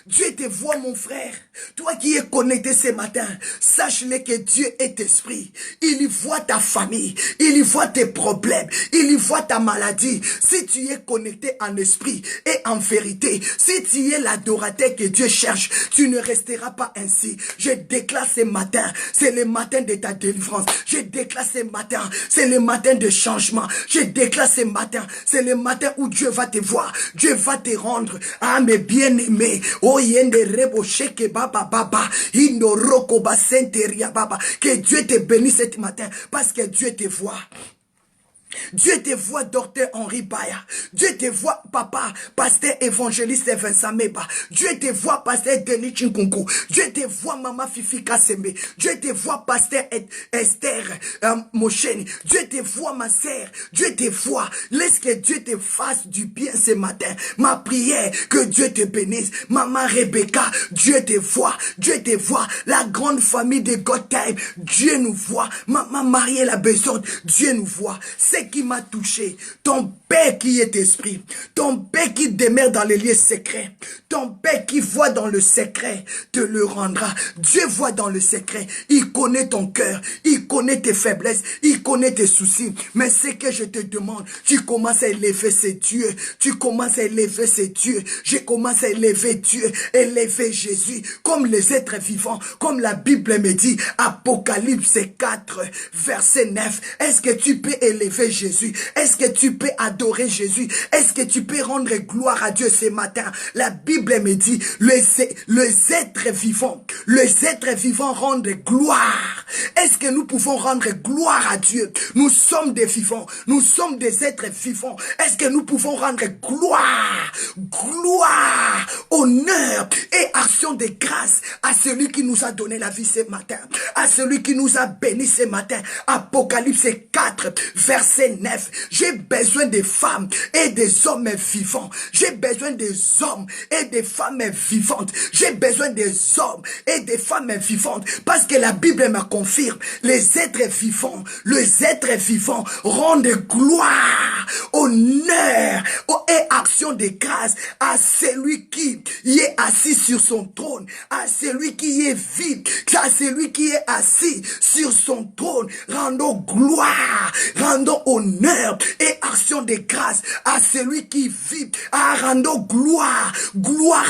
[SPEAKER 1] Dieu te voit, mon frère. Toi qui es connecté ce matin, sache-le que Dieu est esprit. Il y voit ta famille, il y voit tes problèmes, il y voit ta maladie. Si tu es connecté en esprit et en vérité, si tu es l'adorateur que Dieu cherche, tu ne resteras pas ainsi. Je déclare ce matin, c'est le matin de ta délivrance. Je déclare ce matin, c'est le matin de changement. Je déclare ce matin, c'est le matin où Dieu va te voir. Dieu va te rendre. Ah, mes bien-aimés. Oh, yende rebo sheke baba baba. Indo roko basenteria baba. Que Dieu te bénisse ce matin parce que Dieu te voit. Dieu te voit, docteur Henri Baya. Dieu te voit, papa, pasteur évangéliste Vincent Meba. Dieu te voit, pasteur Denis Chinkunku. Dieu te voit, maman Fifi Kassembe. Dieu te voit, pasteur Esther Mosheni. Dieu te voit, ma sœur. Dieu te voit. Laisse que Dieu te fasse du bien ce matin. Ma prière, que Dieu te bénisse. Maman Rebecca, Dieu te voit. Dieu te voit. La grande famille de God Time, Dieu nous voit. Maman Marielle Besson, Dieu nous voit. C'est qui m'a touché, ton Père qui est esprit, ton Père qui demeure dans les lieux secrets, ton Père qui voit dans le secret, te le rendra. Dieu voit dans le secret, il connaît ton cœur, il connaît tes faiblesses, il connaît tes soucis. Mais ce que je te demande, tu commences à élever ces dieux, tu commences à élever ces dieux, je commence à élever Dieu, élever Jésus, comme les êtres vivants, comme la Bible me dit, Apocalypse 4, verset 9. Est-ce que tu peux élever Jésus? Est-ce que tu peux adorer Jésus? Est-ce que tu peux rendre gloire à Dieu ce matin? La Bible me dit, les êtres vivants rendent gloire. Est-ce que nous pouvons rendre gloire à Dieu? Nous sommes des vivants, nous sommes des êtres vivants. Est-ce que nous pouvons rendre gloire, honneur et action de grâce à celui qui nous a donné la vie ce matin, à celui qui nous a bénis ce matin? Apocalypse 4, verset 9. J'ai besoin des femmes et des hommes vivants. J'ai besoin des hommes et des femmes vivantes. J'ai besoin des hommes et des femmes vivantes parce que la Bible me confirme, les êtres vivants rendent gloire, honneur et action de grâce à celui qui y est assis sur son trône, à celui qui est vide, à celui qui est assis sur son trône. Rendons gloire, rendons honneur et action de grâce à celui qui vit. Rendons gloire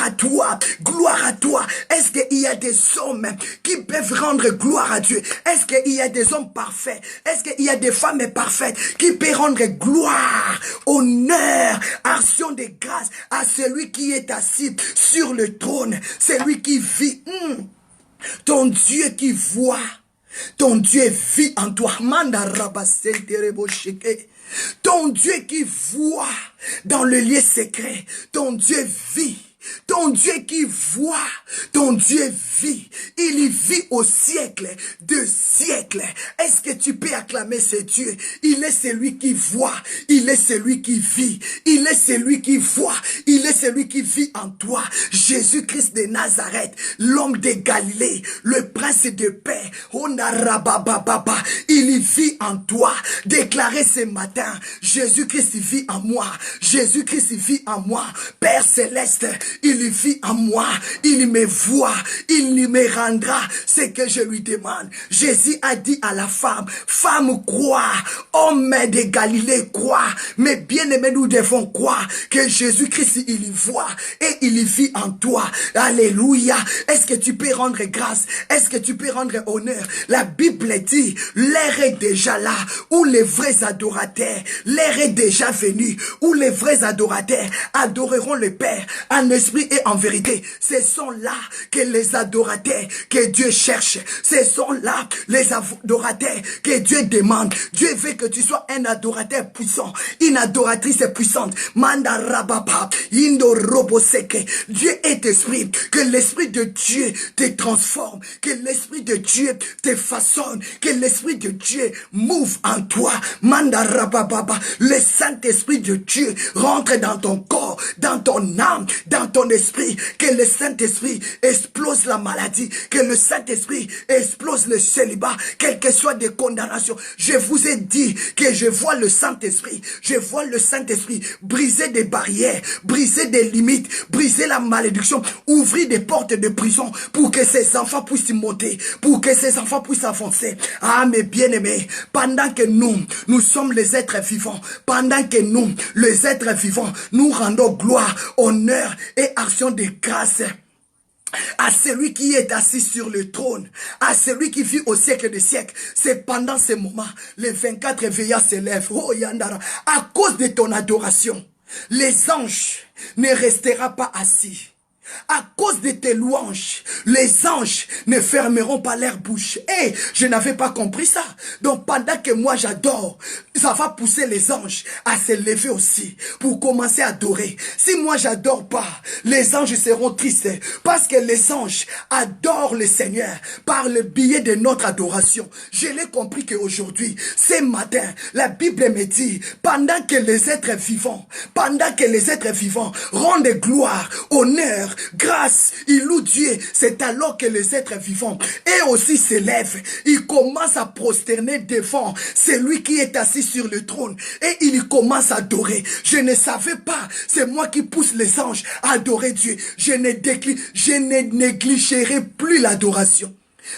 [SPEAKER 1] à toi, gloire à toi. Est-ce qu'il y a des hommes qui peuvent rendre gloire à Dieu? Est-ce qu'il y a des hommes parfaits? Est-ce qu'il y a des femmes parfaites qui peuvent rendre gloire, honneur, action de grâce à celui qui est assis sur le trône, celui qui vit? Ton Dieu qui voit, ton Dieu vit en toi. Ton Dieu qui voit dans le lieu secret, ton Dieu vit. Ton Dieu qui voit, ton Dieu vit. Il y vit au siècle de siècles. Est-ce que tu peux acclamer ce Dieu? Il est celui qui voit, il est celui qui vit, il est celui qui voit, il est celui qui vit en toi. Jésus-Christ de Nazareth, l'homme de Galilée, le prince de paix, il y vit en toi. Déclarez ce matin, Jésus-Christ vit en moi, Jésus-Christ vit en moi. Père céleste, il vit en moi, il me voit, il me rendra ce que je lui demande. Jésus a dit à la femme, femme crois, homme de Galilée crois, mais bien aimé nous devons croire que Jésus-Christ il y voit et il y vit en toi. Alléluia. Est-ce que tu peux rendre grâce? Est-ce que tu peux rendre honneur? La Bible dit, l'heure est déjà là où les vrais adorateurs, l'heure est déjà venue où les vrais adorateurs adoreront le Père en esprit et en vérité. Ce sont là que les adorateurs que Dieu cherche. Ce sont là les adorateurs que Dieu demande. Dieu veut que tu sois un adorateur puissant, une adoratrice puissante. Manda rababa, indo roboseke. Dieu est esprit. Que l'esprit de Dieu te transforme. Que l'esprit de Dieu te façonne. Que l'esprit de Dieu move en toi. Manda rababa. Le Saint-Esprit de Dieu rentre dans ton corps, dans ton âme, dans ton esprit, que le Saint-Esprit explose la maladie, que le Saint-Esprit explose le célibat, quelles que soient des condamnations. Je vous ai dit que je vois le Saint-Esprit, je vois le Saint-Esprit briser des barrières, briser des limites, briser la malédiction, ouvrir des portes de prison pour que ces enfants puissent monter, pour que ces enfants puissent avancer. Ah, mes bien-aimés, pendant que nous sommes les êtres vivants, pendant que nous, les êtres vivants, nous rendons gloire, honneur et action de grâce à celui qui est assis sur le trône, à celui qui vit au siècle des siècles. C'est pendant ce moment, les 24 veillards s'élèvent. Oh Yandara, à cause de ton adoration, les anges ne resteront pas assis. À cause de tes louanges, les anges ne fermeront pas leur bouche. Et je n'avais pas compris ça. Donc pendant que moi j'adore, ça va pousser les anges à se lever aussi pour commencer à adorer. Si moi j'adore pas, les anges seront tristes parce que les anges adorent le Seigneur par le biais de notre adoration. Je l'ai compris qu'aujourd'hui, ce matin, la Bible me dit, pendant que les êtres vivants rendent gloire, honneur, grâce, ils louent Dieu, c'est alors que les êtres vivants et aussi s'élèvent, ils commencent à prosterner devant celui qui est assis sur le trône et ils commencent à adorer. Je ne savais pas, c'est moi qui pousse les anges à adorer Dieu. Je ne négligerai plus l'adoration.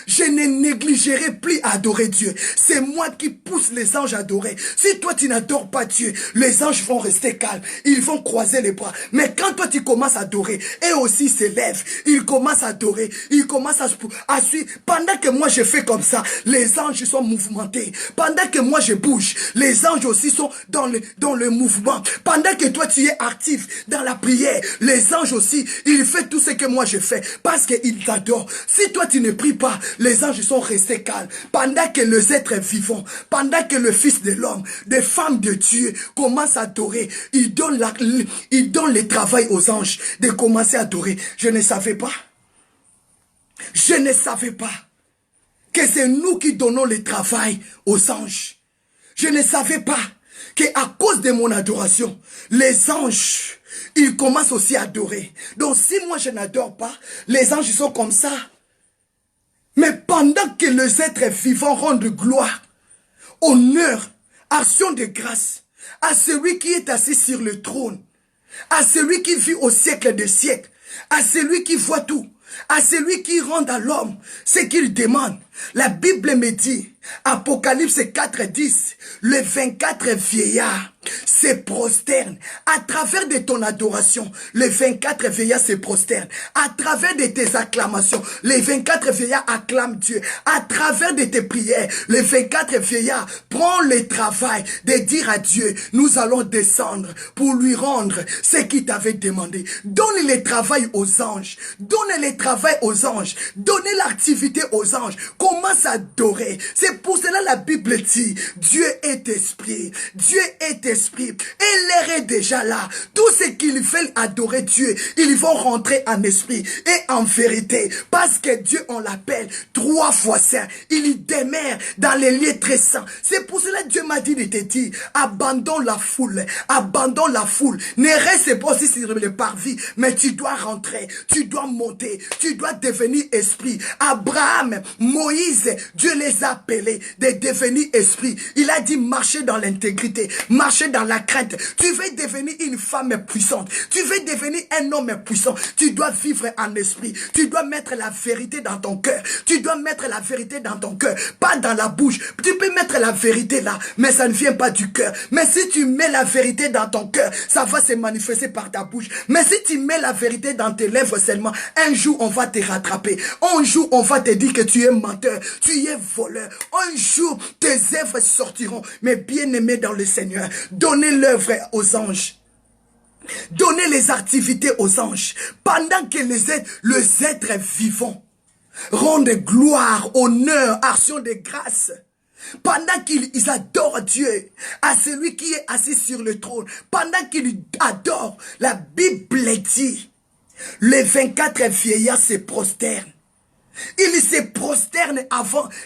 [SPEAKER 1] Je ne négligerai plus à adorer Dieu. C'est moi qui pousse les anges à adorer. Si toi tu n'adores pas Dieu, les anges vont rester calmes. Ils vont croiser les bras. Mais quand toi tu commences à adorer, et aussi s'élèvent, ils commencent à adorer, ils commencent à suivre. Pendant que moi je fais comme ça, les anges sont mouvementés. Pendant que moi je bouge, les anges aussi sont dans le mouvement. Pendant que toi tu es actif dans la prière, les anges aussi, ils font tout ce que moi je fais. Parce qu'ils t'adorent. Si toi tu ne pries pas, les anges sont restés calmes. Pendant que les êtres vivants, pendant que le Fils de l'homme, des femmes de Dieu commencent à adorer, il donne le travail aux anges de commencer à adorer. Je ne savais pas. Je ne savais pas que c'est nous qui donnons le travail aux anges. Je ne savais pas qu'à cause de mon adoration, les anges, ils commencent aussi à adorer. Donc si moi je n'adore pas, les anges sont comme ça. Mais pendant que les êtres vivants rendent gloire, honneur, action de grâce à celui qui est assis sur le trône, à celui qui vit au siècle des siècles, à celui qui voit tout, à celui qui rend à l'homme ce qu'il demande. La Bible me dit, Apocalypse 4:10, les 24 vieillards se prosternent. À travers de ton adoration, les 24 vieillards se prosternent. À travers de tes acclamations, les 24 vieillards acclament Dieu. À travers de tes prières, les 24 vieillards prennent le travail de dire à Dieu, nous allons descendre pour lui rendre ce qu'il t'avait demandé. Donne le travail aux anges. Donne le travail aux anges. Donnez l'activité aux anges. Commence à adorer. C'est pour cela la Bible dit, Dieu est esprit. Dieu est esprit. Et l'air est déjà là. Tous ceux qui veulent adorer Dieu, ils vont rentrer en esprit et en vérité. Parce que Dieu, on l'appelle 3 fois saint. Il demeure dans les lieux très saints. C'est pour cela que Dieu m'a dit de te dire, abandonne la foule. Abandonne la foule. Ne reste pas aussi sur le parvis. Mais tu dois rentrer. Tu dois monter. Tu dois devenir esprit. Abraham, Moïse, Dieu les a appelés de devenir esprit. Il a dit marcher dans l'intégrité. Marcher dans la crainte. Tu veux devenir une femme puissante. Tu veux devenir un homme puissant. Tu dois vivre en esprit. Tu dois mettre la vérité dans ton cœur. Tu dois mettre la vérité dans ton cœur. Pas dans la bouche. Tu peux mettre la vérité là. Mais ça ne vient pas du cœur. Mais si tu mets la vérité dans ton cœur, ça va se manifester par ta bouche. Mais si tu mets la vérité dans tes lèvres seulement, un jour on va te rattraper. Un jour on va te dire que tu es menteur. Tu es voleur. Un jour tes œuvres sortiront. Mais bien aimé dans le Seigneur, donnez l'œuvre aux anges. Donnez les activités aux anges. Pendant que les êtres vivants rendent gloire, honneur, action de grâce. Pendant qu'ils adorent Dieu, à celui qui est assis sur le trône. Pendant qu'ils adorent, la Bible dit, les 24 vieillards se prosternent. Ils se prosternent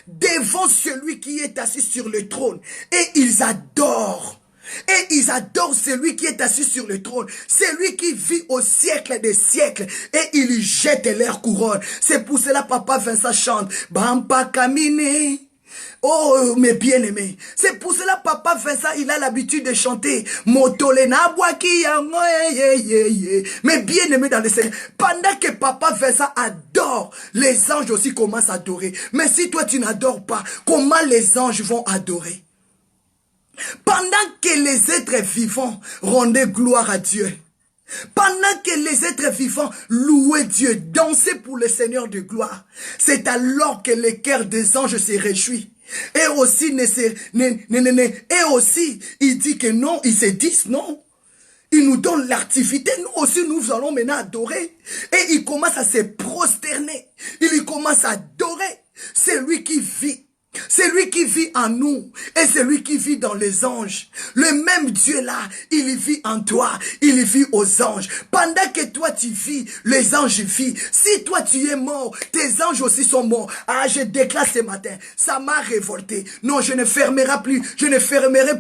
[SPEAKER 1] devant celui qui est assis sur le trône. Et ils adorent Et ils adorent celui qui est assis sur le trône. Celui qui vit au siècle des siècles. Et ils jettent leur couronne. C'est pour cela Papa Vincent chante. Bampa Kamine. Oh, mes bien-aimés. C'est pour cela Papa Vincent, il a l'habitude de chanter. Motolena Boaki. Mes bien-aimés dans le Seigneur. Pendant que Papa Vincent adore, les anges aussi commencent à adorer. Mais si toi tu n'adores pas, comment les anges vont adorer? Pendant que les êtres vivants rendaient gloire à Dieu, pendant que les êtres vivants louaient Dieu, dansaient pour le Seigneur de gloire, c'est alors que le cœur des anges se réjouit. Et aussi, et aussi, il dit que non, ils se disent non. Il nous donne l'activité, nous aussi nous allons maintenant adorer. Et il commence à se prosterner. Il commence à adorer. C'est lui qui vit. C'est lui qui vit en nous et c'est lui qui vit dans les anges. Le même Dieu là, il vit en toi, il vit aux anges. Pendant que toi tu vis, les anges vivent. Si toi tu es mort, tes anges aussi sont morts. Ah, je déclare ce matin, ça m'a révolté. Non, je ne fermerai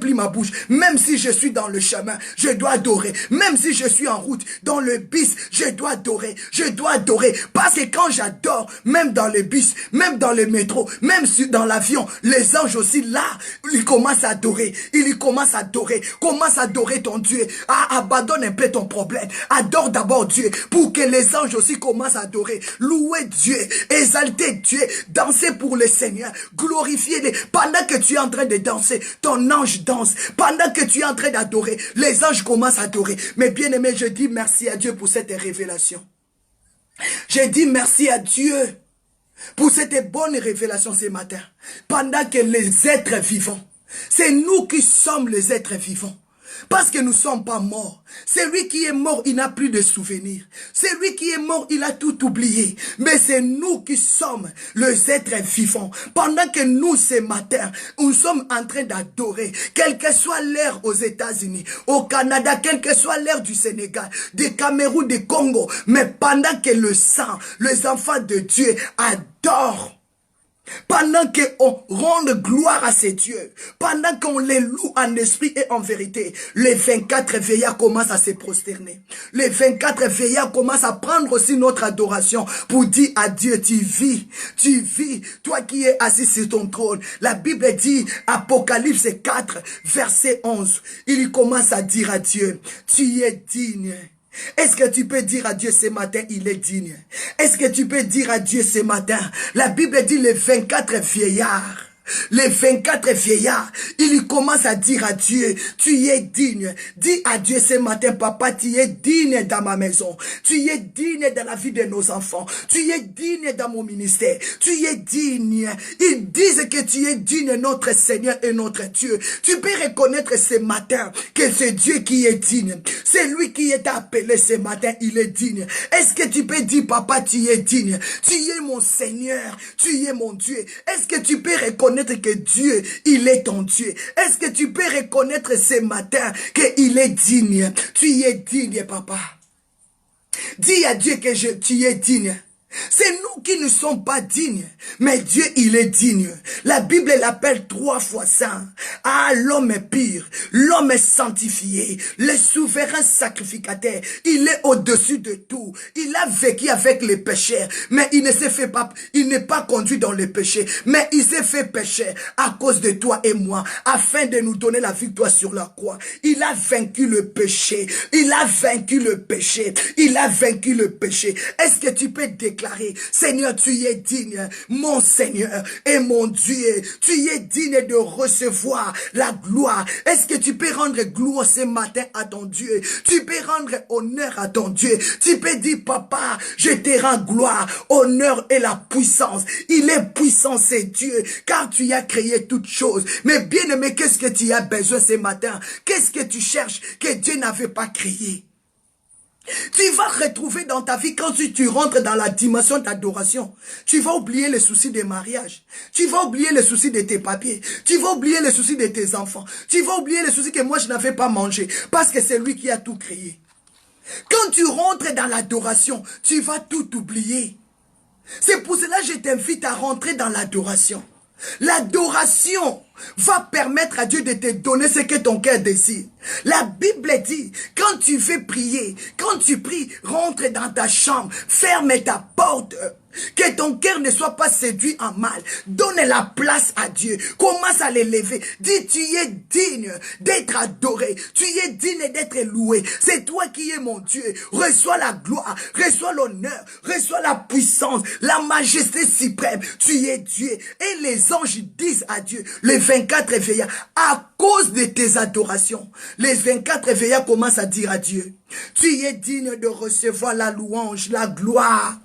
[SPEAKER 1] plus ma bouche. Même si je suis dans le chemin, je dois adorer. Même si je suis en route, dans le bus, je dois adorer. Je dois adorer. Parce que quand j'adore, même dans le bus, même dans le métro, même dans l'avion, les anges aussi là, ils commencent à adorer. Ils commencent à adorer. Commence à adorer ton Dieu. Ah, abandonne un peu ton problème. Adore d'abord Dieu pour que les anges aussi commencent à adorer. Louer Dieu, exalter Dieu, danser pour le Seigneur, glorifier les. Pendant que tu es en train de danser, ton ange danse. Pendant que tu es en train d'adorer, les anges commencent à adorer. Mais bien aimé, je dis merci à Dieu pour cette révélation. Je dis merci à Dieu pour cette bonne révélation ce matin. Pendant que les êtres vivants, c'est nous qui sommes les êtres vivants. Parce que nous ne sommes pas morts. Celui qui est mort, il n'a plus de souvenirs. Celui qui est mort, il a tout oublié. Mais c'est nous qui sommes les êtres vivants. Pendant que nous, ce matin, nous sommes en train d'adorer, quelle que soit l'heure aux États-Unis, au Canada, quelle que soit l'heure du Sénégal, du Cameroun, du Congo. Mais pendant que le sang, les enfants de Dieu adorent, pendant qu'on rende gloire à ces dieux, pendant qu'on les loue en esprit et en vérité, les 24 veillards commencent à se prosterner. Les 24 veillards commencent à prendre aussi notre adoration pour dire à Dieu, tu vis, toi qui es assis sur ton trône. La Bible dit, Apocalypse 4, verset 11, il commence à dire à Dieu, tu es digne. Est-ce que tu peux dire à Dieu ce matin, il est digne? Est-ce que tu peux dire à Dieu ce matin? La Bible dit les 24 vieillards. Les 24 vieillards, ils commencent à dire à Dieu, tu es digne. Dis à Dieu ce matin, papa, tu es digne dans ma maison. Tu es digne dans la vie de nos enfants. Tu es digne dans mon ministère. Tu es digne. Ils disent que tu es digne, notre Seigneur et notre Dieu. Tu peux reconnaître ce matin que c'est Dieu qui est digne. C'est lui qui est appelé ce matin, il est digne. Est-ce que tu peux dire, papa, tu es digne? Tu es mon Seigneur. Tu es mon Dieu. Est-ce que tu peux reconnaître que Dieu, il est ton Dieu? Est-ce que tu peux reconnaître ce matin qu'il est digne? Tu es digne, papa. Dis à Dieu que tu es digne. C'est nous qui ne sommes pas dignes. Mais Dieu, il est digne. La Bible l'appelle 3 fois saint. Ah, l'homme est pur. L'homme est sanctifié. Le souverain sacrificateur. Il est au-dessus de tout. Il a vécu avec les pécheurs. Mais il ne s'est fait pas, il n'est pas conduit dans le péché. Mais il s'est fait pécher à cause de toi et moi. Afin de nous donner la victoire sur la croix. Il a vaincu le péché. Il a vaincu le péché. Il a vaincu le péché. Est-ce que tu peux déclarer, Seigneur, tu es digne, mon Seigneur et mon Dieu, tu es digne de recevoir la gloire. Est-ce que tu peux rendre gloire ce matin à ton Dieu? Tu peux rendre honneur à ton Dieu. Tu peux dire, papa, je te rends gloire, honneur et la puissance. Il est puissant, c'est Dieu, car tu as créé toutes choses. Mais bien aimé, qu'est-ce que tu as besoin ce matin? Qu'est-ce que tu cherches que Dieu n'avait pas créé? Tu vas retrouver dans ta vie, quand tu rentres dans la dimension d'adoration, tu vas oublier les soucis des mariages. Tu vas oublier les soucis de tes papiers. Tu vas oublier les soucis de tes enfants. Tu vas oublier les soucis que moi je n'avais pas mangé. Parce que c'est lui qui a tout créé. Quand tu rentres dans l'adoration, tu vas tout oublier. C'est pour cela que je t'invite à rentrer dans l'adoration. L'adoration va permettre à Dieu de te donner ce que ton cœur désire. La Bible dit, quand tu veux prier, quand tu pries, rentre dans ta chambre, ferme ta porte. Que ton cœur ne soit pas séduit en mal. Donne la place à Dieu. Commence à l'élever. Dis, tu es digne d'être adoré. Tu es digne d'être loué. C'est toi qui es mon Dieu. Reçois la gloire, reçois l'honneur, reçois la puissance, la majesté suprême. Tu es Dieu. Et les anges disent à Dieu, les 24 veillards, à cause de tes adorations, les 24 veillards commencent à dire à Dieu, tu es digne de recevoir la louange, la gloire.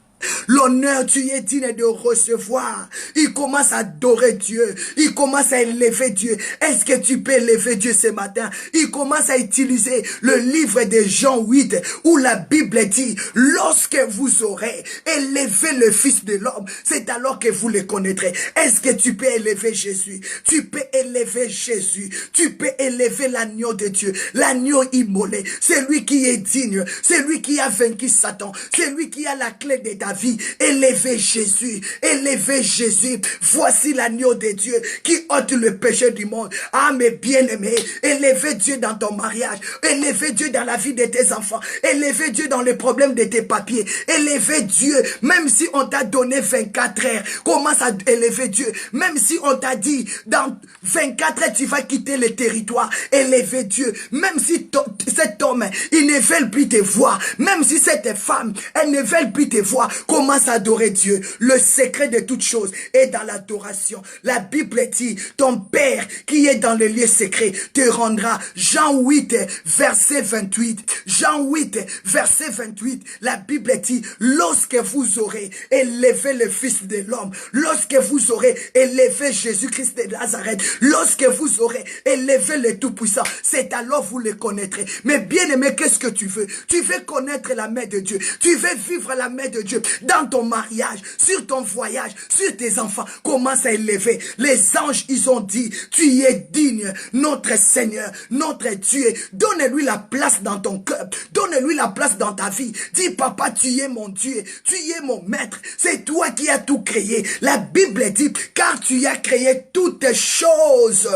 [SPEAKER 1] L'honneur, tu es digne de recevoir. Il commence à adorer Dieu. Il commence à élever Dieu. Est-ce que tu peux élever Dieu ce matin? Il commence à utiliser le livre de Jean 8 où la Bible dit, lorsque vous aurez élevé le Fils de l'homme, c'est alors que vous le connaîtrez. Est-ce que tu peux élever Jésus? Tu peux élever Jésus. Tu peux élever l'agneau de Dieu. L'agneau immolé. Celui qui est digne. Celui qui a vaincu Satan. Celui qui a la clé de ta vie. Élevez Jésus, élevez Jésus. Voici l'agneau de Dieu qui ôte le péché du monde. Ah, mes bien-aimés, élevez Dieu dans ton mariage, élevez Dieu dans la vie de tes enfants, élevez Dieu dans les problèmes de tes papiers, élevez Dieu, même si on t'a donné 24 heures, commence à élever Dieu, même si on t'a dit, dans 24 heures, tu vas quitter le territoire, élevez Dieu, même si cet homme, il ne veut plus te voir, même si cette femme, elle ne veut plus te voir, commence à adorer Dieu. Le secret de toute chose est dans l'adoration. La Bible dit, ton Père qui est dans le lieu secret te rendra. Jean 8, verset 28. Jean 8, verset 28. La Bible dit, lorsque vous aurez élevé le Fils de l'homme, lorsque vous aurez élevé Jésus-Christ de Nazareth, lorsque vous aurez élevé le Tout-Puissant, c'est alors vous le connaîtrez. Mais bien aimé, qu'est-ce que tu veux? Tu veux connaître la main de Dieu. Tu veux vivre la main de Dieu. Dans ton mariage, sur ton voyage, sur tes enfants, commence à élever. Les anges, ils ont dit, tu es digne, notre Seigneur, notre Dieu. Donne-lui la place dans ton cœur. Donne-lui la place dans ta vie. Dis, papa, tu es mon Dieu. Tu es mon maître. C'est toi qui as tout créé. La Bible dit, car tu as créé toutes choses.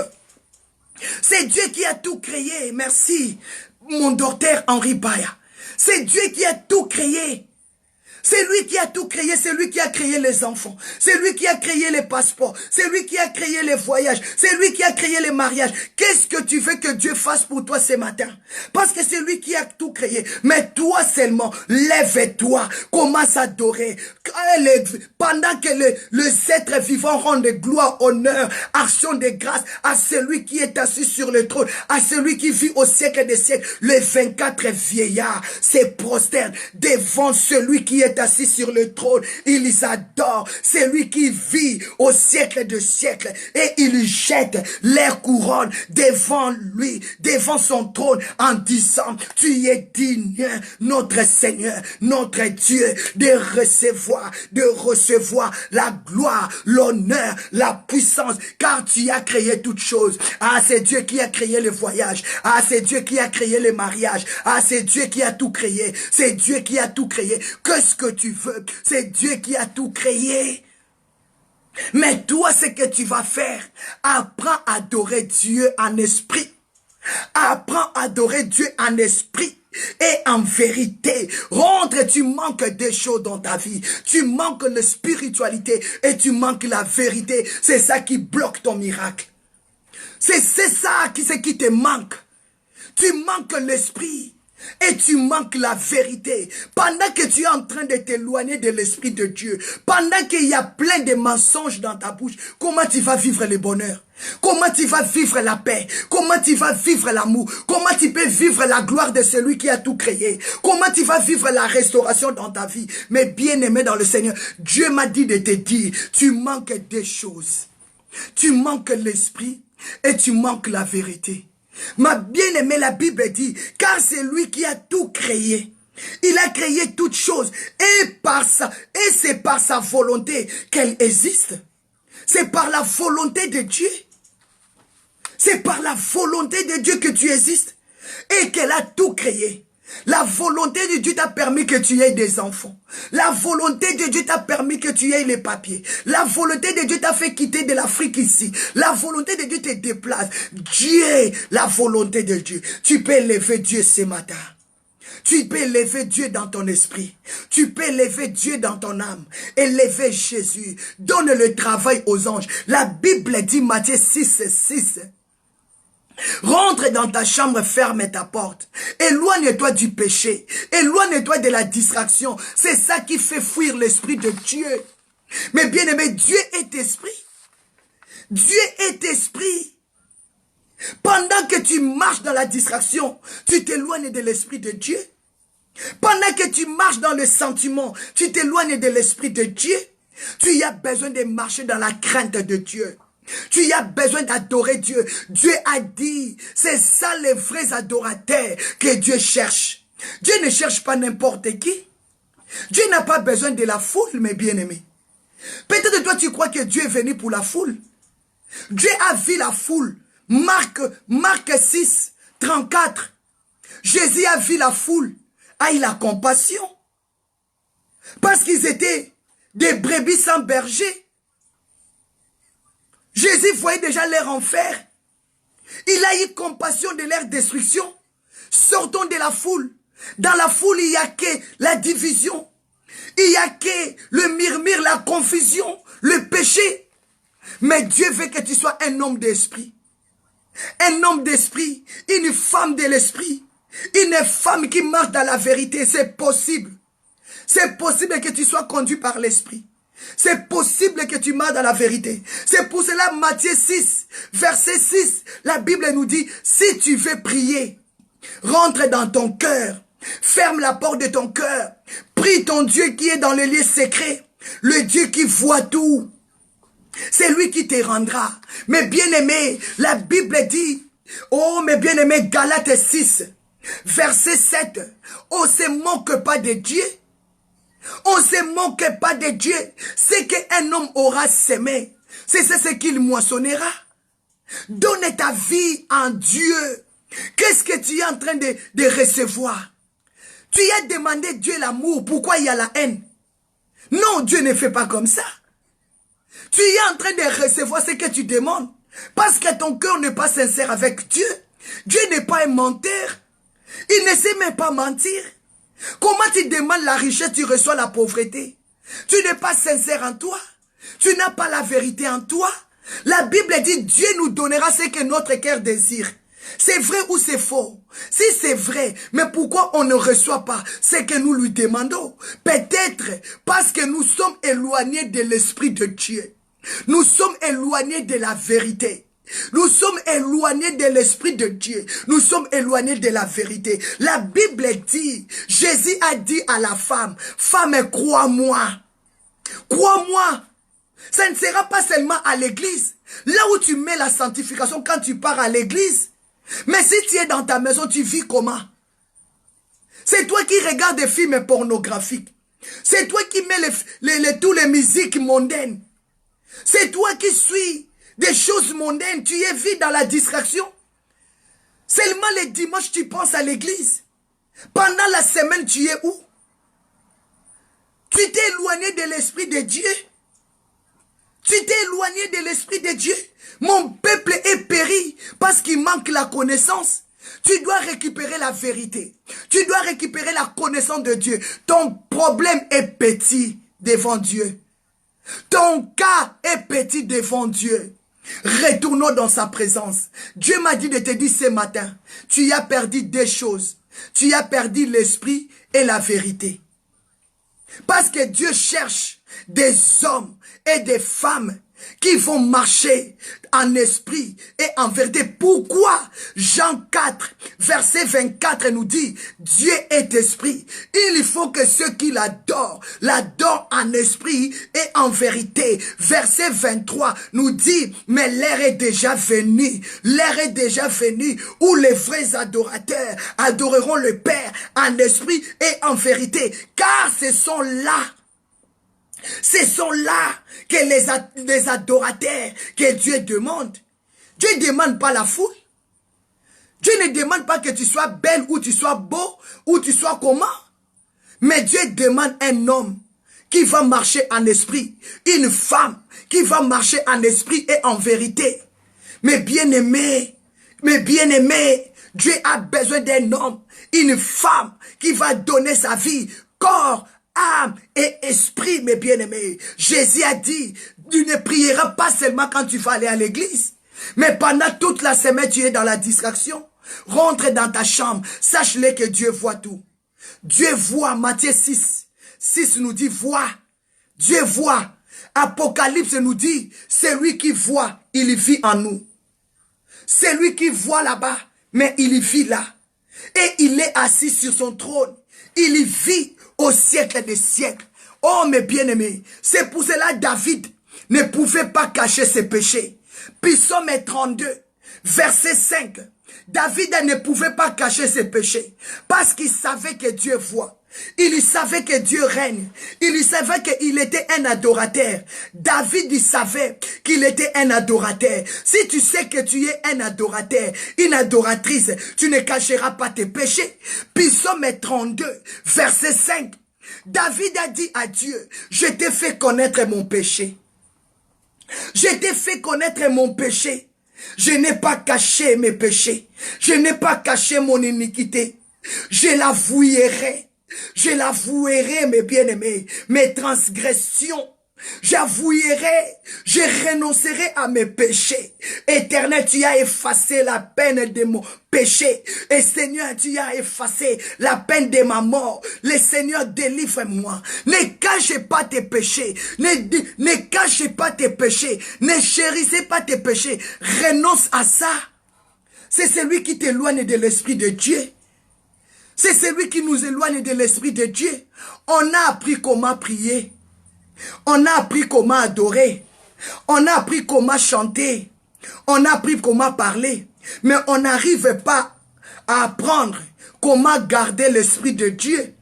[SPEAKER 1] C'est Dieu qui a tout créé. Merci, mon docteur Henri Baya. C'est Dieu qui a tout créé. C'est lui qui a tout créé, c'est lui qui a créé les enfants, c'est lui qui a créé les passeports, c'est lui qui a créé les voyages, c'est lui qui a créé les mariages. Qu'est-ce que tu veux que Dieu fasse pour toi ce matin? Parce que c'est lui qui a tout créé. Mais toi seulement, lève-toi, commence à adorer. Pendant que les êtres vivants rendent gloire, honneur, action de grâce à celui qui est assis sur le trône, à celui qui vit au siècle des siècles, les 24 vieillards se prosternent devant celui qui est assis sur le trône, ils adorent celui qui vit au siècle de siècles et ils jettent leurs couronnes devant lui, devant son trône en disant, tu es digne, notre Seigneur, notre Dieu, de recevoir la gloire, l'honneur, la puissance, car tu as créé toutes choses. Ah, c'est Dieu qui a créé le voyage. Ah, c'est Dieu qui a créé le mariage. Ah, c'est Dieu qui a tout créé. C'est Dieu qui a tout créé. Qu'est-ce que tu veux? C'est Dieu qui a tout créé. Mais toi, ce que tu vas faire, apprends à adorer Dieu en esprit. Apprends à adorer Dieu en esprit et en vérité. Rentre, tu manques des choses dans ta vie. Tu manques la spiritualité et tu manques la vérité. C'est ça qui bloque ton miracle. C'est ça qui te manque. Tu manques l'esprit. Et tu manques la vérité. Pendant que tu es en train de t'éloigner de l'Esprit de Dieu, pendant qu'il y a plein de mensonges dans ta bouche, comment tu vas vivre le bonheur? Comment tu vas vivre la paix? Comment tu vas vivre l'amour? Comment tu peux vivre la gloire de celui qui a tout créé? Comment tu vas vivre la restauration dans ta vie? Mais bien aimé dans le Seigneur, Dieu m'a dit de te dire, tu manques des choses. Tu manques l'esprit et tu manques la vérité. Ma bien-aimée, la Bible dit, car c'est lui qui a tout créé. Il a créé toutes choses et c'est par sa volonté qu'elle existe. C'est par la volonté de Dieu. C'est par la volonté de Dieu que tu existes et qu'elle a tout créé. La volonté de Dieu t'a permis que tu aies des enfants. La volonté de Dieu t'a permis que tu aies les papiers. La volonté de Dieu t'a fait quitter de l'Afrique ici. La volonté de Dieu te déplace. Dieu, la volonté de Dieu. Tu peux élever Dieu ce matin. Tu peux élever Dieu dans ton esprit. Tu peux élever Dieu dans ton âme. Élever Jésus. Donne le travail aux anges. La Bible dit, Matthieu 6. Rentre dans ta chambre, ferme ta porte. Éloigne-toi du péché. Éloigne-toi de la distraction. C'est ça qui fait fuir l'esprit de Dieu. Mais bien aimé, Dieu est esprit. Dieu est esprit. Pendant que tu marches dans la distraction, tu t'éloignes de l'esprit de Dieu. Pendant que tu marches dans le sentiment, tu t'éloignes de l'esprit de Dieu. Tu as besoin de marcher dans la crainte de Dieu. Tu as besoin d'adorer Dieu. Dieu a dit, c'est ça les vrais adorateurs que Dieu cherche. Dieu ne cherche pas n'importe qui. Dieu n'a pas besoin de la foule, mes bien-aimés. Peut-être toi tu crois que Dieu est venu pour la foule. Dieu a vu la foule. Marc 6, 34. Jésus a vu la foule. A eu la compassion. Parce qu'ils étaient des brebis sans berger. Jésus voyait déjà leur enfer. Il a eu compassion de leur destruction. Sortons de la foule. Dans la foule, il n'y a que la division. Il n'y a que le murmure, la confusion, le péché. Mais Dieu veut que tu sois un homme d'esprit. Un homme d'esprit, une femme de l'esprit. Une femme qui marche dans la vérité, c'est possible. C'est possible que tu sois conduit par l'esprit. C'est possible que tu marches dans la vérité. C'est pour cela, Matthieu 6, verset 6, la Bible nous dit, si tu veux prier, rentre dans ton cœur, ferme la porte de ton cœur, prie ton Dieu qui est dans le lieu secret, le Dieu qui voit tout. C'est lui qui te rendra. Mais bien aimé, la Bible dit, oh mes bien aimés, Galates 6, verset 7, on ne se moque pas de Dieu. On ne se moque pas de Dieu. Ce qu'un homme aura semé, c'est ce qu'il moissonnera. Donne ta vie en Dieu. Qu'est-ce que tu es en train de recevoir? Tu as demandé Dieu l'amour. Pourquoi il y a la haine? Non, Dieu ne fait pas comme ça. Tu es en train de recevoir ce que tu demandes. Parce que ton cœur n'est pas sincère avec Dieu. Dieu n'est pas un menteur. Il ne sait même pas mentir. Comment tu demandes la richesse, tu reçois la pauvreté? Tu n'es pas sincère en toi. Tu n'as pas la vérité en toi. La Bible dit, Dieu nous donnera ce que notre cœur désire. C'est vrai ou c'est faux? Si c'est vrai, mais pourquoi on ne reçoit pas ce que nous lui demandons? Peut-être parce que nous sommes éloignés de l'esprit de Dieu. Nous sommes éloignés de la vérité. Nous sommes éloignés de l'esprit de Dieu. Nous sommes éloignés de la vérité. La Bible dit, Jésus a dit à la femme, femme, crois-moi. Crois-moi. Ça ne sera pas seulement à l'église. Là où tu mets la sanctification quand tu pars à l'église. Mais si tu es dans ta maison, tu vis comment? C'est toi qui regardes des films pornographiques. C'est toi qui mets tous les musiques mondaines. C'est toi qui suis des choses mondaines. Tu es vu dans la distraction. Seulement les dimanches, tu penses à l'église. Pendant la semaine, tu es où? Tu t'es éloigné de l'esprit de Dieu. Tu t'es éloigné de l'esprit de Dieu. Mon peuple est péri parce qu'il manque la connaissance. Tu dois récupérer la vérité. Tu dois récupérer la connaissance de Dieu. Ton problème est petit devant Dieu. Ton cas est petit devant Dieu. Retournons dans sa présence. Dieu m'a dit de te dire ce matin, tu as perdu deux choses. Tu as perdu l'esprit et la vérité. Parce que Dieu cherche des hommes et des femmes qui vont marcher en esprit et en vérité. Pourquoi Jean 4, verset 24 nous dit, Dieu est esprit. Il faut que ceux qui l'adorent en esprit et en vérité. Verset 23 nous dit, mais l'heure est déjà venue. L'heure est déjà venue où les vrais adorateurs adoreront le Père en esprit et en vérité. Car ce sont là que les adorateurs que Dieu demande. Dieu ne demande pas la foule. Dieu ne demande pas que tu sois belle ou tu sois beau ou tu sois comment. Mais Dieu demande un homme qui va marcher en esprit. Une femme qui va marcher en esprit et en vérité. Mais bien-aimé, Dieu a besoin d'un homme, une femme qui va donner sa vie, corps, âme et esprit, mes bien-aimés. Jésus a dit, tu ne prieras pas seulement quand tu vas aller à l'église, mais pendant toute la semaine, tu es dans la distraction. Rentre dans ta chambre, sache-le que Dieu voit tout. Dieu voit, Matthieu 6 nous dit voit. Dieu voit. Apocalypse nous dit, c'est lui qui voit, il vit en nous. C'est lui qui voit là-bas, mais il vit là. Et il est assis sur son trône. Il vit au siècle des siècles. Oh mes bien-aimés, c'est pour cela David ne pouvait pas cacher ses péchés. Psaume 32, verset 5. David ne pouvait pas cacher ses péchés parce qu'il savait que Dieu voit. Il savait que Dieu règne. Il savait qu'il était un adorateur. David, il savait qu'il était un adorateur. Si tu sais que tu es un adorateur, une adoratrice, tu ne cacheras pas tes péchés. Psaume 32, verset 5. David a dit à Dieu, je t'ai fait connaître mon péché. Je t'ai fait connaître mon péché. Je n'ai pas caché mes péchés. Je n'ai pas caché mon iniquité. Je l'avouerai. Je l'avouerai, mes bien-aimés, mes transgressions. J'avouerai, je renoncerai à mes péchés. Éternel, tu as effacé la peine de mon péché. Et Seigneur, tu as effacé la peine de ma mort. Le Seigneur, délivre-moi. Ne cachez pas tes péchés. Ne cachez pas tes péchés. Ne chérissez pas tes péchés. Renonce à ça. C'est celui qui t'éloigne de l'Esprit de Dieu. C'est celui qui nous éloigne de l'Esprit de Dieu. On a appris comment prier. On a appris comment adorer. On a appris comment chanter. On a appris comment parler. Mais on n'arrive pas à apprendre comment garder l'Esprit de Dieu.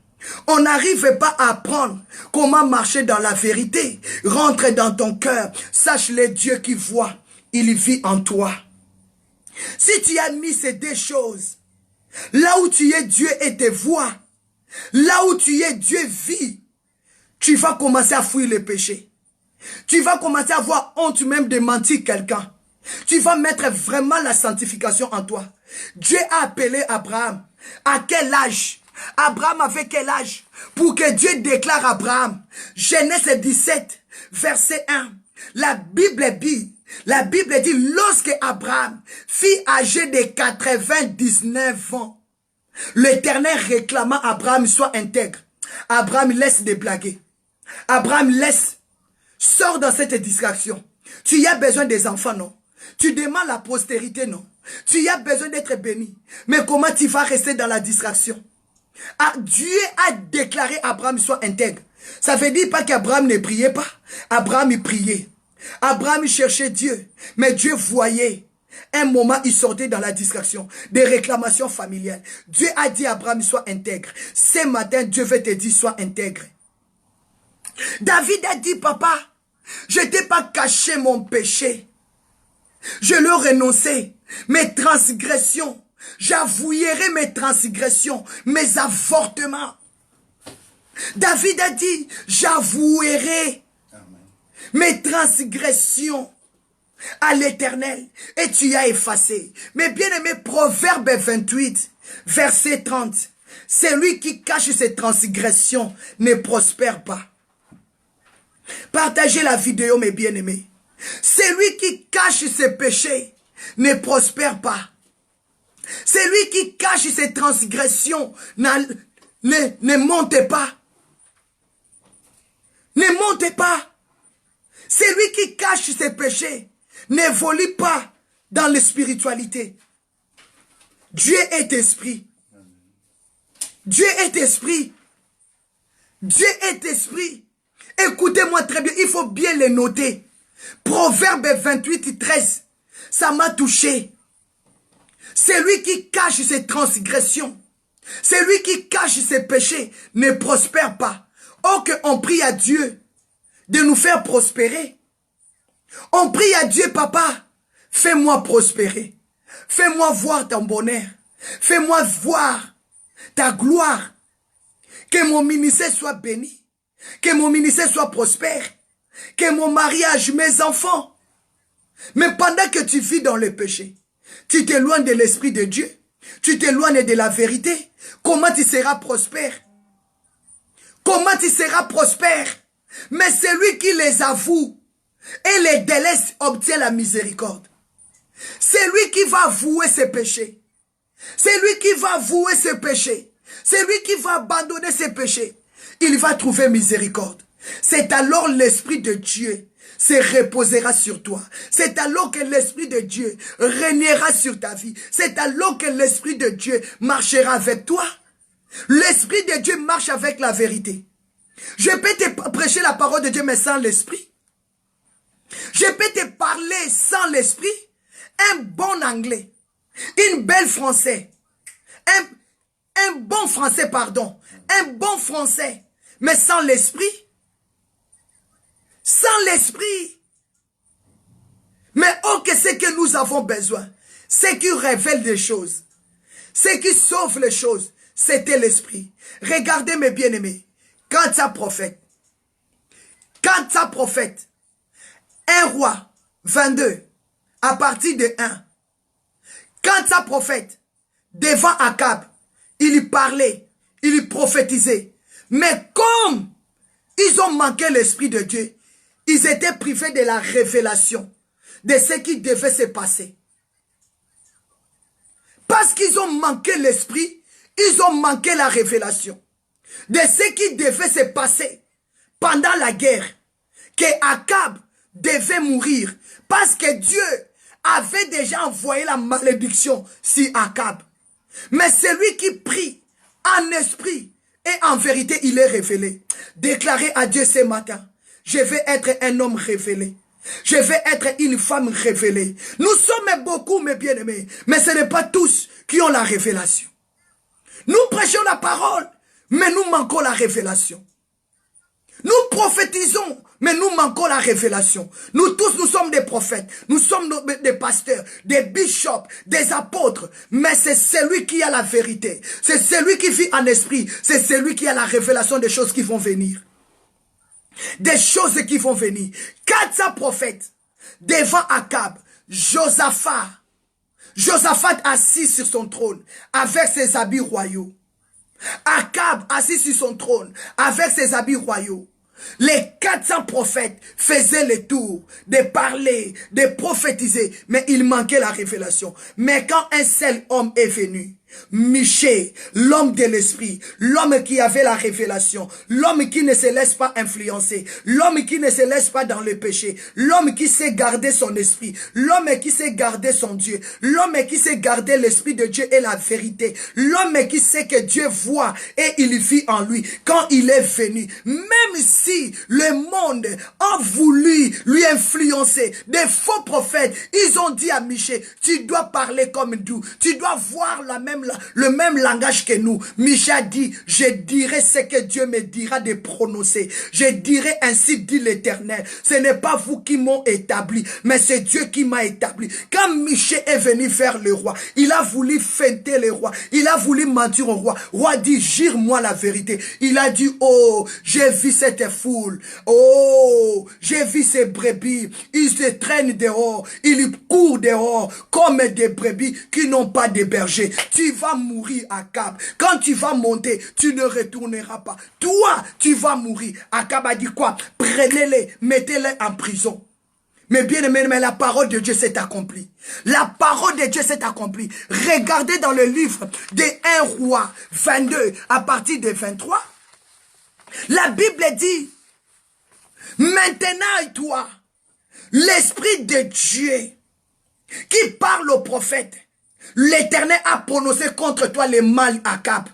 [SPEAKER 1] On n'arrive pas à apprendre comment marcher dans la vérité. Rentre dans ton cœur. Sache le Dieu qui voit. Il vit en toi. Si tu as mis ces deux choses, là où tu es, Dieu et te voit. Là où tu es, Dieu vit. Tu vas commencer à fuir le péché. Tu vas commencer à avoir honte même de mentir quelqu'un. Tu vas mettre vraiment la sanctification en toi. Dieu a appelé Abraham. À quel âge? Abraham avait quel âge? Pour que Dieu déclare à Abraham. Genèse 17, verset 1. La Bible dit, lorsque Abraham fut âgé de 99 ans, l'Éternel réclama à Abraham soit intègre. Abraham laisse de blaguer. Abraham laisse, sors dans cette distraction. Tu as besoin des enfants, non? Tu demandes la postérité, non? Tu as besoin d'être béni. Mais comment tu vas rester dans la distraction? Ah, Dieu a déclaré Abraham soit intègre. Ça veut dire pas qu'Abraham ne priait pas. Abraham il priait. Abraham cherchait Dieu. Mais Dieu voyait. Un moment, il sortait dans la distraction. Des réclamations familiales. Dieu a dit à Abraham soit intègre. Ce matin, Dieu veut te dire sois intègre. David a dit, papa, je t'ai pas caché mon péché. Je l'ai renoncé. Mes transgressions. J'avouerai mes transgressions, mes avortements. David a dit, j'avouerai mes transgressions à l'Éternel et tu as effacé. Mais bien aimé, Proverbe 28, verset 30. Celui qui cache ses transgressions ne prospère pas. Partagez la vidéo, mes bien-aimés. Celui qui cache ses péchés ne prospère pas. Celui qui cache ses transgressions ne monte pas. Ne monte pas. Celui qui cache ses péchés n'évolue pas dans la spiritualité. Dieu est esprit. Dieu est esprit. Dieu est esprit. Écoutez-moi très bien, il faut bien les noter. Proverbe 28, 13. Ça m'a touché. Celui qui cache ses transgressions, celui qui cache ses péchés ne prospère pas. Oh, qu'on prie à Dieu de nous faire prospérer. On prie à Dieu, papa, fais-moi prospérer. Fais-moi voir ton bonheur. Fais-moi voir ta gloire. Que mon ministère soit béni. Que mon ministère soit prospère. Que mon mariage, mes enfants. Mais pendant que tu vis dans le péché, tu t'éloignes de l'Esprit de Dieu. Tu t'éloignes de la vérité. Comment tu seras prospère? Comment tu seras prospère? Mais celui qui les avoue et les délaisse obtient la miséricorde. C'est lui qui va avouer ses péchés. C'est lui qui va avouer ses péchés. C'est lui qui va abandonner ses péchés. Il va trouver miséricorde. C'est alors l'Esprit de Dieu se reposera sur toi. C'est alors que l'Esprit de Dieu régnera sur ta vie. C'est alors que l'Esprit de Dieu marchera avec toi. L'Esprit de Dieu marche avec la vérité. Je peux te prêcher la parole de Dieu mais sans l'Esprit. Je peux te parler sans l'Esprit. Un bon anglais, une belle français, un bon français, pardon, un bon français, mais sans l'Esprit. Sans l'Esprit. Mais oh, que c'est que nous avons besoin. C'est qui révèle des choses. C'est qui sauve les choses. C'était l'Esprit. Regardez mes bien-aimés. Quand ça prophète. 1 roi 22. À partir de 1. Quand ça prophète. Devant Akab. Il y parlait. Il y prophétisait. Mais comme ils ont manqué l'Esprit de Dieu. Ils étaient privés de la révélation. De ce qui devait se passer. Parce qu'ils ont manqué l'Esprit. Ils ont manqué la révélation. De ce qui devait se passer. Pendant la guerre. Que Akab devait mourir. Parce que Dieu avait déjà envoyé la malédiction sur Akab. Mais celui qui prie en esprit et en vérité, il est révélé. Déclarez à Dieu ce matin, je vais être un homme révélé. Je vais être une femme révélée. Nous sommes beaucoup, mes bien-aimés, mais ce n'est pas tous qui ont la révélation. Nous prêchons la parole, mais nous manquons la révélation. Nous prophétisons, mais nous manquons la révélation. Nous tous, nous sommes des prophètes. Nous sommes des pasteurs, des bishops, des apôtres. Mais c'est celui qui a la vérité. C'est celui qui vit en esprit. C'est celui qui a la révélation des choses qui vont venir. Des choses qui vont venir. 400 prophètes devant Akab, Josaphat assis sur son trône avec ses habits royaux. Akab assis sur son trône avec ses habits royaux. Les 400 prophètes faisaient le tour de parler, de prophétiser, mais il manquait la révélation. Mais quand un seul homme est venu, Michée, l'homme de l'esprit, l'homme qui avait la révélation, l'homme qui ne se laisse pas influencer, l'homme qui ne se laisse pas dans le péché, l'homme qui sait garder son esprit, l'homme qui sait garder son Dieu, l'homme qui sait garder l'esprit de Dieu et la vérité, l'homme qui sait que Dieu voit et il vit en lui. Quand il est venu, même si le monde a voulu lui influencer, des faux prophètes, ils ont dit à Michée, tu dois parler comme nous, tu dois voir le même langage que nous. Michée a dit, je dirai ce que Dieu me dira de prononcer. Je dirai ainsi dit l'Éternel. Ce n'est pas vous qui m'ont établi, mais c'est Dieu qui m'a établi. Quand Michée est venu vers le roi, il a voulu feinter le roi. Il a voulu mentir au roi. Roi dit, jure-moi la vérité. Il a dit, oh, j'ai vu cette foule. Oh, j'ai vu ces brebis. Ils se traînent dehors. Ils courent dehors comme des brebis qui n'ont pas de berger. Tu vas mourir, Akab. Quand tu vas monter, tu ne retourneras pas. Toi, tu vas mourir. Akab a dit quoi? Prenez-les, mettez-les en prison. Mais bien aimé, mais la parole de Dieu s'est accomplie. La parole de Dieu s'est accomplie. Regardez dans le livre de 1 roi 22 à partir de 23. La Bible dit, maintenant toi, l'Esprit de Dieu qui parle au prophète, l'Éternel a prononcé contre toi le mal, Akab.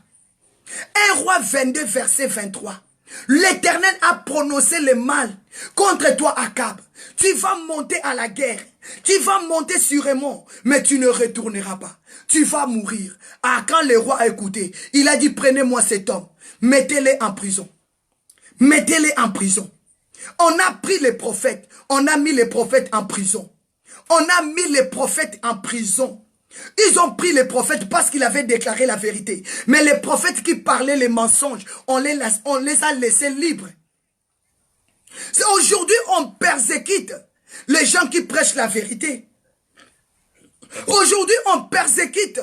[SPEAKER 1] 1 roi 22 verset 23. L'Éternel a prononcé le mal contre toi, Akab. Tu vas monter à la guerre. Tu vas monter sûrement, mais tu ne retourneras pas. Tu vas mourir. Ah, quand le roi a écouté, il a dit, prenez-moi cet homme. Mettez-le en prison. Mettez-le en prison. On a pris les prophètes. On a mis les prophètes en prison. On a mis les prophètes en prison. Ils ont pris les prophètes parce qu'ils avaient déclaré la vérité. Mais les prophètes qui parlaient les mensonges, on les a laissés libres. Aujourd'hui, on persécute les gens qui prêchent la vérité. Aujourd'hui, on persécute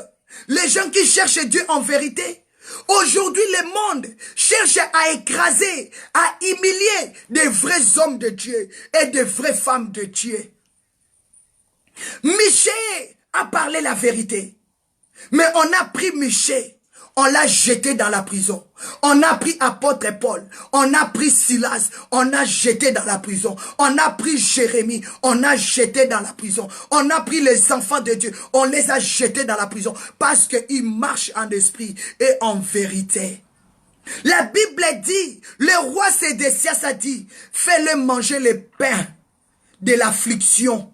[SPEAKER 1] les gens qui cherchent Dieu en vérité. Aujourd'hui, le monde cherche à écraser, à humilier des vrais hommes de Dieu et des vraies femmes de Dieu. Michée a parlé la vérité. Mais on a pris Michée, on l'a jeté dans la prison. On a pris apôtre Paul, on a pris Silas, on a jeté dans la prison. On a pris Jérémie, on a jeté dans la prison. On a pris les enfants de Dieu, on les a jetés dans la prison. Parce qu'ils marchent en esprit et en vérité. La Bible dit, le roi Sédécias a dit, fais-le manger les pains de l'affliction.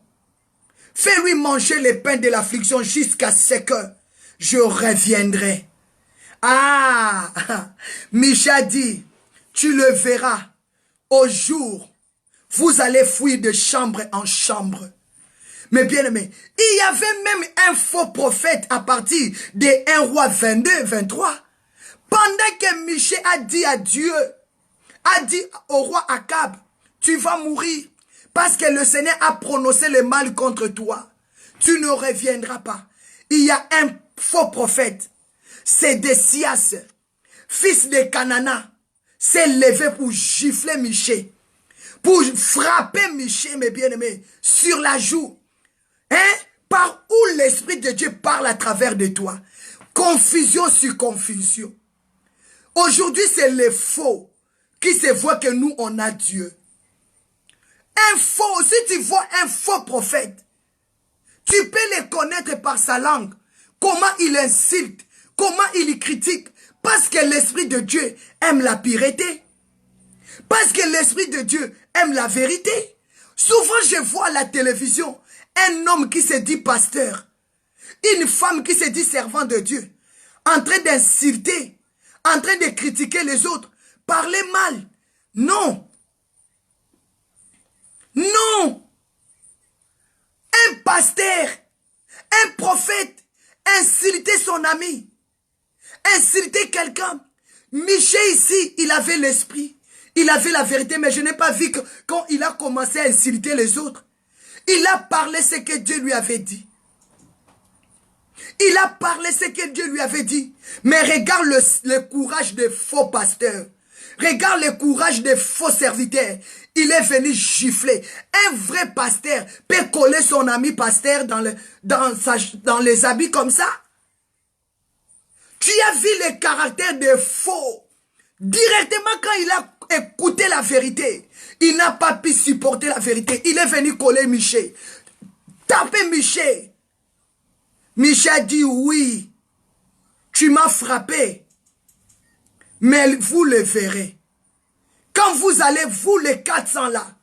[SPEAKER 1] Fais-lui manger les pains de l'affliction jusqu'à ce que je reviendrai. Ah, Micha dit, tu le verras, au jour, vous allez fuir de chambre en chambre. Mais bien aimé, il y avait même un faux prophète à partir de 1 roi 22, 23. Pendant que Michée a dit à Dieu, a dit au roi Akab, tu vas mourir parce que le Seigneur a prononcé le mal contre toi. Tu ne reviendras pas. Il y a un faux prophète. Sédécias, fils de Canana, s'est levé pour gifler Michée, pour frapper Michée, mes bien-aimés, sur la joue. Hein? Par où l'Esprit de Dieu parle à travers de toi. Confusion sur confusion. Aujourd'hui, c'est les faux qui se voient que nous, on a Dieu. Un faux, si tu vois un faux prophète, tu peux le connaître par sa langue. Comment il insulte, comment il critique. Parce que l'Esprit de Dieu aime la pureté. Parce que l'Esprit de Dieu aime la vérité. Souvent, je vois à la télévision un homme qui se dit pasteur, une femme qui se dit servant de Dieu, en train d'insulter, en train de critiquer les autres, parler mal. Non. Non. Un pasteur, un prophète, insulter son ami, insulter quelqu'un. Michée ici, il avait l'esprit, il avait la vérité, mais je n'ai pas vu que quand il a commencé à insulter les autres, il a parlé ce que Dieu lui avait dit. Il a parlé ce que Dieu lui avait dit. Mais regarde le courage des faux pasteurs. Regarde le courage des faux serviteurs. Il est venu gifler. Un vrai pasteur peut coller son ami pasteur dans les habits comme ça. Tu as vu le caractère des faux. Directement quand il a écouté la vérité, il n'a pas pu supporter la vérité. Il est venu coller Michée. Taper Michée. Michée a dit oui, tu m'as frappé. Mais vous le verrez. Quand vous allez, vous les 400 là,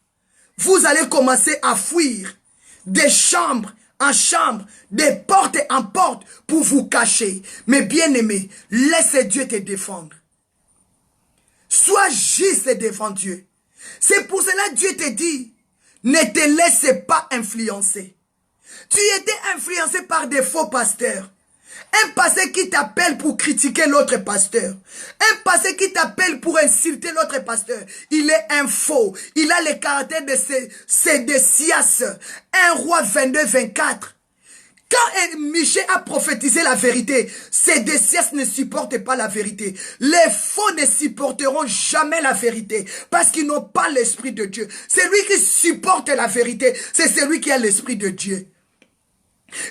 [SPEAKER 1] vous allez commencer à fuir des chambres en chambre, des portes en porte pour vous cacher. Mais bien aimé, laisse Dieu te défendre. Sois juste devant Dieu. C'est pour cela que Dieu te dit, ne te laisse pas influencer. Tu étais influencé par des faux pasteurs. Un pasteur qui t'appelle pour critiquer l'autre pasteur. Un pasteur qui t'appelle pour insulter l'autre pasteur. Il est un faux. Il a le caractère de Sédécias. 1 roi 22, 24. Quand Michée a prophétisé la vérité, Sédécias ne supporte pas la vérité. Les faux ne supporteront jamais la vérité parce qu'ils n'ont pas l'esprit de Dieu. Celui qui supporte la vérité, c'est celui qui a l'esprit de Dieu.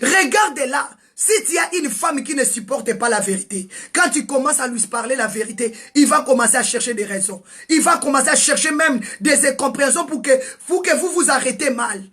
[SPEAKER 1] Regarde là, si tu as une femme qui ne supporte pas la vérité, quand tu commences à lui parler la vérité, il va commencer à chercher des raisons. Il va commencer à chercher même des incompréhensions pour que vous vous arrêtez mal.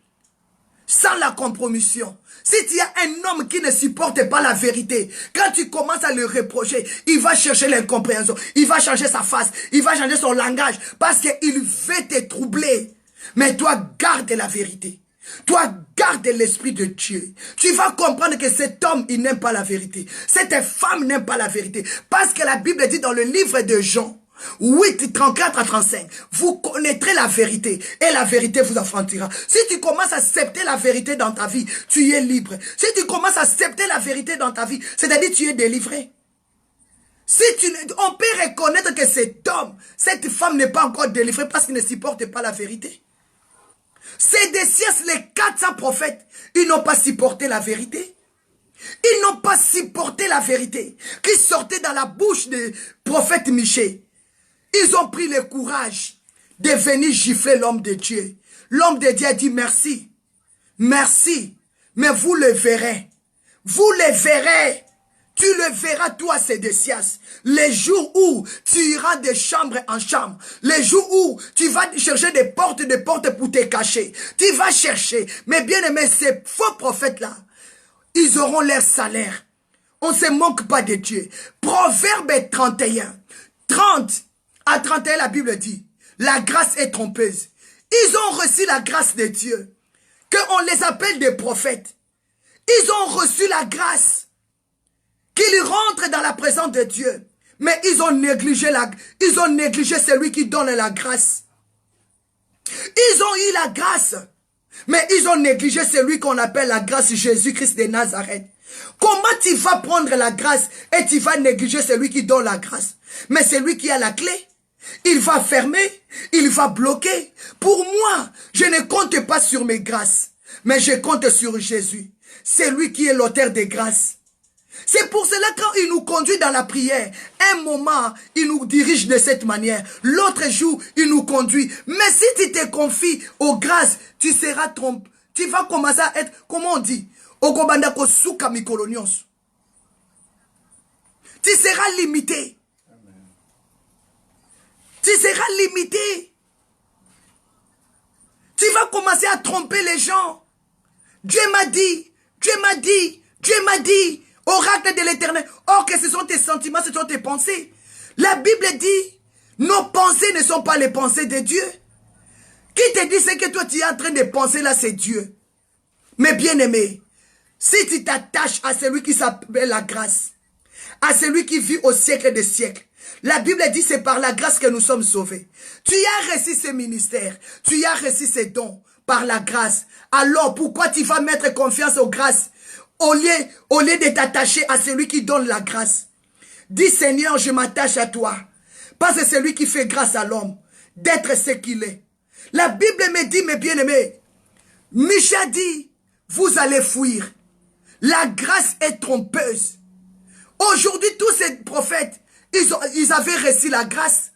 [SPEAKER 1] Sans la compromission. Si tu as un homme qui ne supporte pas la vérité, quand tu commences à le reprocher, il va chercher l'incompréhension. Il va changer sa face. Il va changer son langage. Parce qu'il veut te troubler. Mais toi, garde la vérité. Toi, garde l'esprit de Dieu. Tu vas comprendre que cet homme, il n'aime pas la vérité. Cette femme n'aime pas la vérité. Parce que la Bible dit dans le livre de Jean, 8, 34 à 35. Vous connaîtrez la vérité et la vérité vous affranchira. Si tu commences à accepter la vérité dans ta vie, tu es libre. Si tu commences à accepter la vérité dans ta vie, c'est-à-dire tu es délivré. Si on peut reconnaître que cet homme, cette femme n'est pas encore délivrée parce qu'il ne supporte pas la vérité. C'est des siècles, les 400 prophètes, ils n'ont pas supporté la vérité. Ils n'ont pas supporté la vérité qui sortait dans la bouche du prophète Michée. Ils ont pris le courage de venir gifler l'homme de Dieu. L'homme de Dieu a dit merci. Merci. Mais vous le verrez. Vous le verrez. Tu le verras, toi, Sédécias. Les jours où tu iras de chambre en chambre. Les jours où tu vas chercher des portes pour te cacher. Tu vas chercher. Mais bien aimé, ces faux prophètes-là, ils auront leur salaire. On ne se moque pas de Dieu. Proverbe 31. 30 à 31, la Bible dit, la grâce est trompeuse. Ils ont reçu la grâce de Dieu. Qu'on les appelle des prophètes. Ils ont reçu la grâce. Qu'ils rentrent dans la présence de Dieu. Mais ils ont négligé celui qui donne la grâce. Ils ont eu la grâce. Mais ils ont négligé celui qu'on appelle la grâce, Jésus-Christ de Nazareth. Comment tu vas prendre la grâce et tu vas négliger celui qui donne la grâce? Mais celui qui a la clé, il va fermer, il va bloquer. Pour moi, je ne compte pas sur mes grâces, mais je compte sur Jésus. C'est lui qui est l'auteur des grâces. C'est pour cela quand il nous conduit dans la prière, un moment, il nous dirige de cette manière. L'autre jour, il nous conduit. Mais si tu te confies aux grâces, tu seras trompé. Tu vas commencer à être, comment on dit? Tu seras limité. Tu seras limité. Tu vas commencer à tromper les gens. Dieu m'a dit, Dieu m'a dit, Dieu m'a dit. Oracle de l'Éternel. Or que ce sont tes sentiments, ce sont tes pensées. La Bible dit, nos pensées ne sont pas les pensées de Dieu. Qui te dit ce que toi tu es en train de penser là, c'est Dieu. Mais bien aimé, si tu t'attaches à celui qui s'appelle la grâce, à celui qui vit au siècle des siècles, la Bible dit c'est par la grâce que nous sommes sauvés. Tu as reçu ce ministère, tu as reçu ces dons par la grâce. Alors pourquoi tu vas mettre confiance aux grâces? Au lieu de t'attacher à celui qui donne la grâce. Dis Seigneur, je m'attache à toi. Parce que c'est lui qui fait grâce à l'homme d'être ce qu'il est. La Bible me dit, mes bien-aimés, Micha dit, vous allez fuir. La grâce est trompeuse. Aujourd'hui, tous ces prophètes, ils avaient reçu la grâce.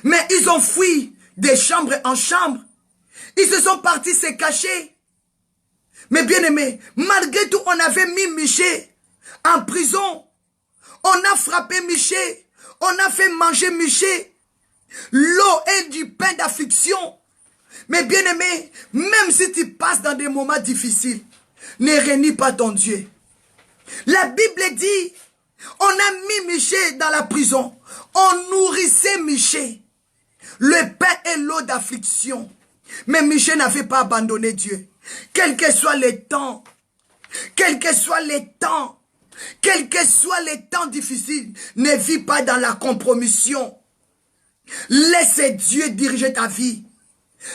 [SPEAKER 1] Mais ils ont fui de chambre en chambre. Ils se sont partis se cacher. Mais bien aimé, malgré tout, on avait mis Michée en prison. On a frappé Michée. On a fait manger Michée. L'eau et du pain d'affliction. Mais bien aimé, même si tu passes dans des moments difficiles, ne renie pas ton Dieu. La Bible dit, on a mis Michée dans la prison. On nourrissait Michée. Le pain et l'eau d'affliction. Mais Michée n'avait pas abandonné Dieu. Quel que soit les temps, quel que soit les temps, quels que soient les temps difficiles, ne vis pas dans la compromission. Laisse Dieu diriger ta vie.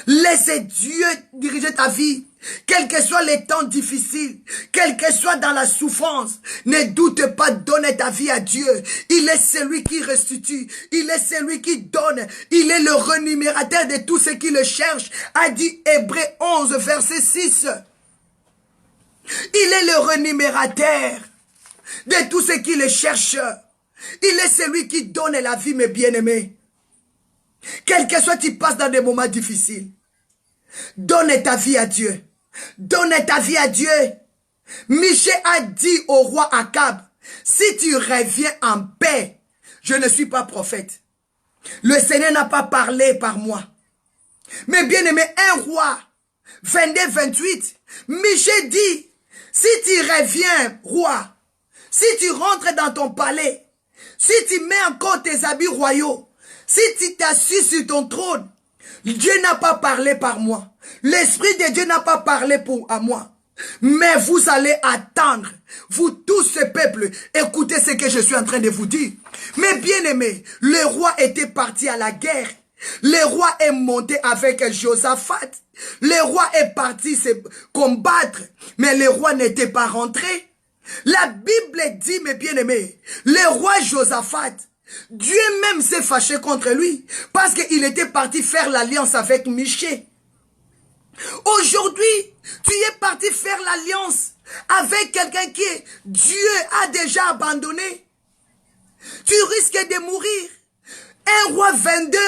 [SPEAKER 1] Laisse Dieu diriger ta vie. Quels que soient les temps difficiles, quel que soit dans la souffrance, ne doute pas de donner ta vie à Dieu. Il est celui qui restitue, il est celui qui donne, il est le renumérateur de tous ceux qui le cherchent, a dit Hébreux 11, verset 6. Il est le renumérateur de tous ceux qui le cherchent. Il est celui qui donne la vie, mes bien-aimés. Quel que soit tu passes dans des moments difficiles, donne ta vie à Dieu. Donne ta vie à Dieu. Michée a dit au roi Akab, si tu reviens en paix, je ne suis pas prophète. Le Seigneur n'a pas parlé par moi. Mais bien aimé, un roi, 22, 28, Michée dit, si tu reviens, roi, si tu rentres dans ton palais, si tu mets encore tes habits royaux, si tu t'assis sur ton trône, Dieu n'a pas parlé par moi. L'Esprit de Dieu n'a pas parlé à moi. Mais vous allez attendre, vous tous ce peuple, écoutez ce que je suis en train de vous dire. Mais bien aimé, le roi était parti à la guerre. Le roi est monté avec Josaphat. Le roi est parti se combattre, mais le roi n'était pas rentré. La Bible dit, mes bien-aimés, le roi Josaphat, Dieu même s'est fâché contre lui parce qu'il était parti faire l'alliance avec Michée. Aujourd'hui, tu es parti faire l'alliance avec quelqu'un qui Dieu a déjà abandonné. Tu risques de mourir. Un roi 22,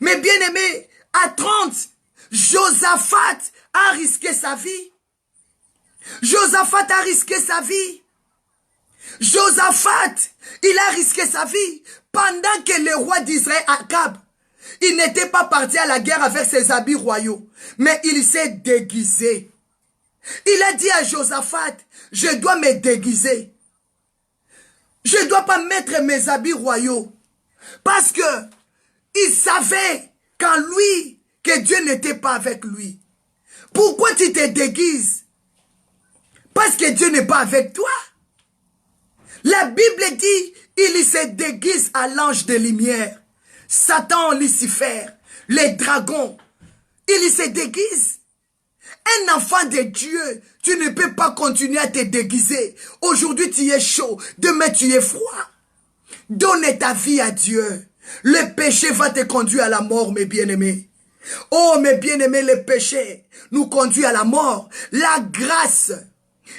[SPEAKER 1] mais bien aimé, à 30, Josaphat a risqué sa vie. Josaphat a risqué sa vie. Josaphat, il a risqué sa vie pendant que le roi d'Israël, Akab, il n'était pas parti à la guerre avec ses habits royaux, mais il s'est déguisé. Il a dit à Josaphat, je dois me déguiser. Je ne dois pas mettre mes habits royaux. Parce que il savait qu'en lui, que Dieu n'était pas avec lui. Pourquoi tu te déguises? Parce que Dieu n'est pas avec toi. La Bible dit, il se déguise à l'ange de lumière. Satan, Lucifer, les dragons, il se déguise. Un enfant de Dieu, tu ne peux pas continuer à te déguiser. Aujourd'hui, tu es chaud, demain, tu es froid. Donne ta vie à Dieu. Le péché va te conduire à la mort, mes bien-aimés. Oh, mes bien-aimés, le péché nous conduit à la mort. La grâce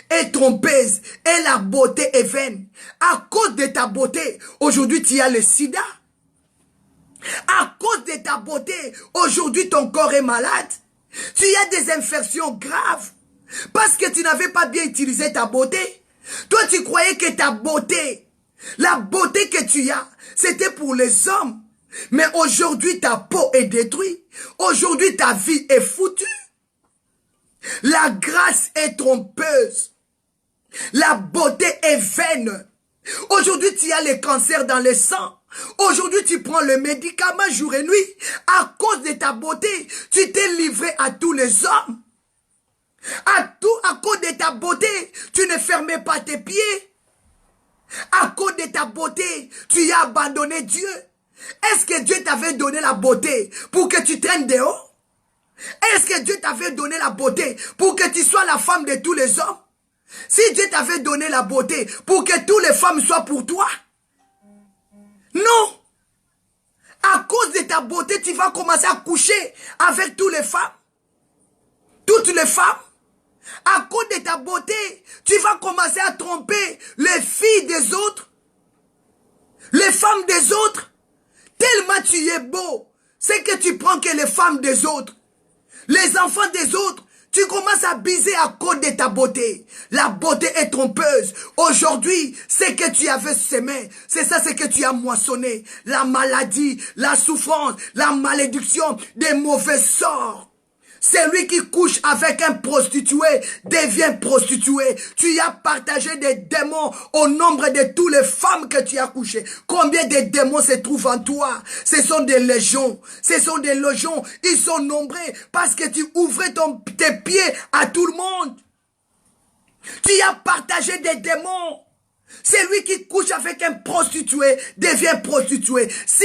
[SPEAKER 1] est trompeuse et la beauté est vaine. À cause de ta beauté, aujourd'hui, tu as le sida. À cause de ta beauté, aujourd'hui, ton corps est malade. Tu as des infections graves parce que tu n'avais pas bien utilisé ta beauté. Toi, tu croyais que ta beauté, la beauté que tu as, c'était pour les hommes. Mais aujourd'hui, ta peau est détruite. Aujourd'hui, ta vie est foutue. La grâce est trompeuse. La beauté est vaine. Aujourd'hui, tu as le cancer dans le sang. Aujourd'hui, tu prends le médicament jour et nuit. À cause de ta beauté, tu t'es livré à tous les hommes. À cause de ta beauté, tu ne fermais pas tes pieds. À cause de ta beauté, tu as abandonné Dieu. Est-ce que Dieu t'avait donné la beauté pour que tu traînes dehors? Est-ce que Dieu t'avait donné la beauté pour que tu sois la femme de tous les hommes? Si Dieu t'avait donné la beauté pour que toutes les femmes soient pour toi? Non. À cause de ta beauté, tu vas commencer à coucher avec toutes les femmes. Toutes les femmes. À cause de ta beauté, tu vas commencer à tromper les filles des autres. Les femmes des autres. Tellement tu es beau. C'est que tu prends que les femmes des autres. Les enfants des autres. Tu commences à biser à cause de ta beauté. La beauté est trompeuse. Aujourd'hui, c'est que tu avais semé. C'est ça, c'est que tu as moissonné. La maladie, la souffrance, la malédiction, des mauvais sorts. Celui qui couche avec un prostitué devient prostitué. Tu as partagé des démons au nombre de toutes les femmes que tu as couchées. Combien de démons se trouvent en toi? Ce sont des légions. Ce sont des légions. Ils sont nombreux parce que tu ouvrais tes pieds à tout le monde. Tu as partagé des démons. Celui qui couche avec un prostitué devient prostitué. Si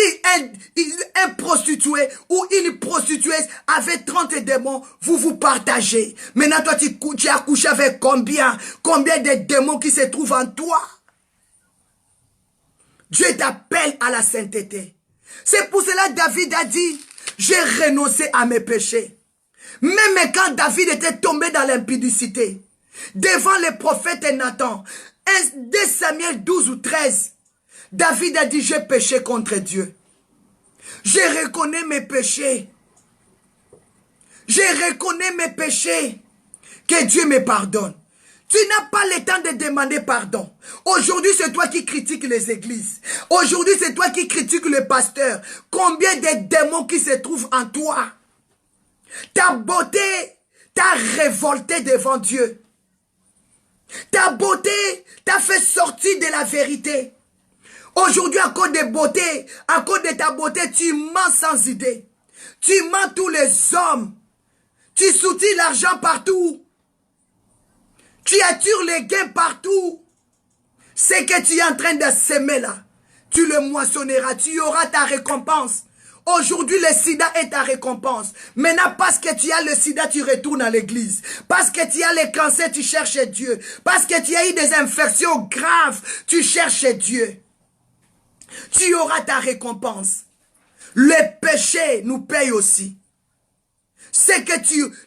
[SPEAKER 1] un prostitué ou une prostituée avait 30 démons, vous vous partagez. Maintenant, toi, tu as couché avec combien? Combien de démons qui se trouvent en toi? Dieu t'appelle à la sainteté. C'est pour cela que David a dit, j'ai renoncé à mes péchés. Même quand David était tombé dans l'impudicité, devant les prophètes et Nathan, 2 Samuel 12 ou 13, David a dit, j'ai péché contre Dieu. Je reconnais mes péchés. Je reconnais mes péchés. Que Dieu me pardonne. Tu n'as pas le temps de demander pardon. Aujourd'hui, c'est toi qui critiques les églises. Aujourd'hui, c'est toi qui critiques le pasteur. Combien de démons qui se trouvent en toi? Ta beauté t'a révolté devant Dieu. Ta beauté t'a fait sortir de la vérité. Aujourd'hui, à cause de beauté, à cause de ta beauté, tu mens sans idée. Tu mens tous les hommes. Tu soutiens l'argent partout. Tu attires les gains partout. C'est que tu es en train de semer là. Tu le moissonneras, tu auras ta récompense. Aujourd'hui, le sida est ta récompense. Maintenant, parce que tu as le sida, tu retournes à l'église. Parce que tu as le cancer, tu cherches Dieu. Parce que tu as eu des infections graves, tu cherches Dieu. Tu auras ta récompense. Le péché nous paye aussi. C'est que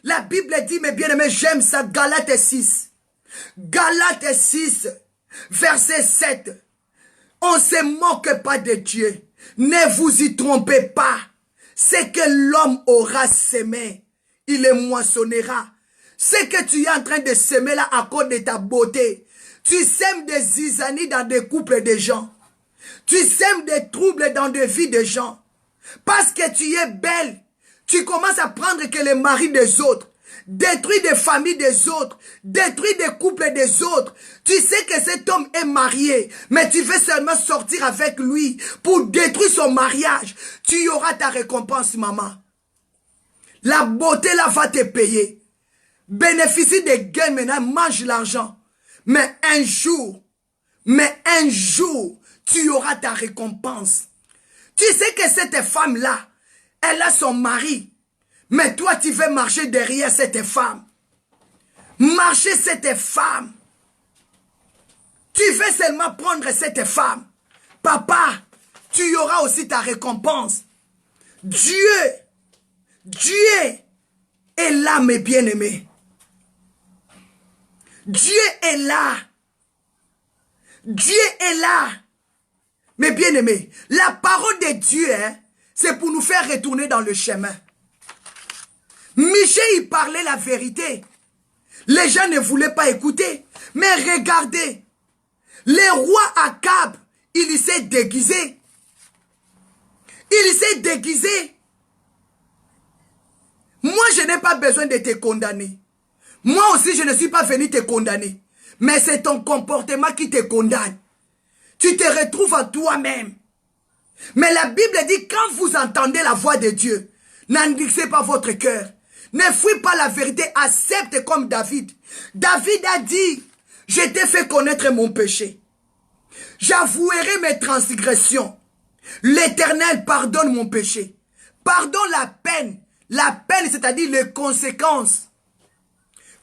[SPEAKER 1] la Bible dit, mes bien-aimés, j'aime ça, Galates 6. Galates 6, verset 7. On ne se moque pas de Dieu. Ne vous y trompez pas. Ce que l'homme aura semé, il le moissonnera. Ce que tu es en train de semer là à cause de ta beauté. Tu sèmes des zizanies dans des couples de gens. Tu sèmes des troubles dans des vies de gens. Parce que tu es belle, tu commences à prendre que les maris des autres. Détruis des familles des autres, détruis des couples des autres. Tu sais que cet homme est marié, mais tu veux seulement sortir avec lui pour détruire son mariage. Tu auras ta récompense, maman. La beauté là va te payer. Bénéficie des gains maintenant, mange l'argent. Mais un jour, tu auras ta récompense. Tu sais que cette femme-là, elle a son mari. Mais toi, tu veux marcher derrière cette femme. Marcher cette femme. Tu veux seulement prendre cette femme. Papa, tu auras aussi ta récompense. Dieu est là, mes bien-aimés. Dieu est là. Dieu est là. Mes bien-aimés, la parole de Dieu, c'est pour nous faire retourner dans le chemin. Michée, il parlait la vérité. Les gens ne voulaient pas écouter. Mais regardez, le roi Akab, il s'est déguisé. Il s'est déguisé. Moi, je n'ai pas besoin de te condamner. Moi aussi, je ne suis pas venu te condamner. Mais c'est ton comportement qui te condamne. Tu te retrouves en toi-même. Mais la Bible dit, quand vous entendez la voix de Dieu, n'endurcissez pas votre cœur. Ne fuis pas la vérité, accepte comme David. David a dit, je t'ai fait connaître mon péché. J'avouerai mes transgressions. L'Éternel pardonne mon péché. Pardonne la peine. La peine, c'est-à-dire les conséquences.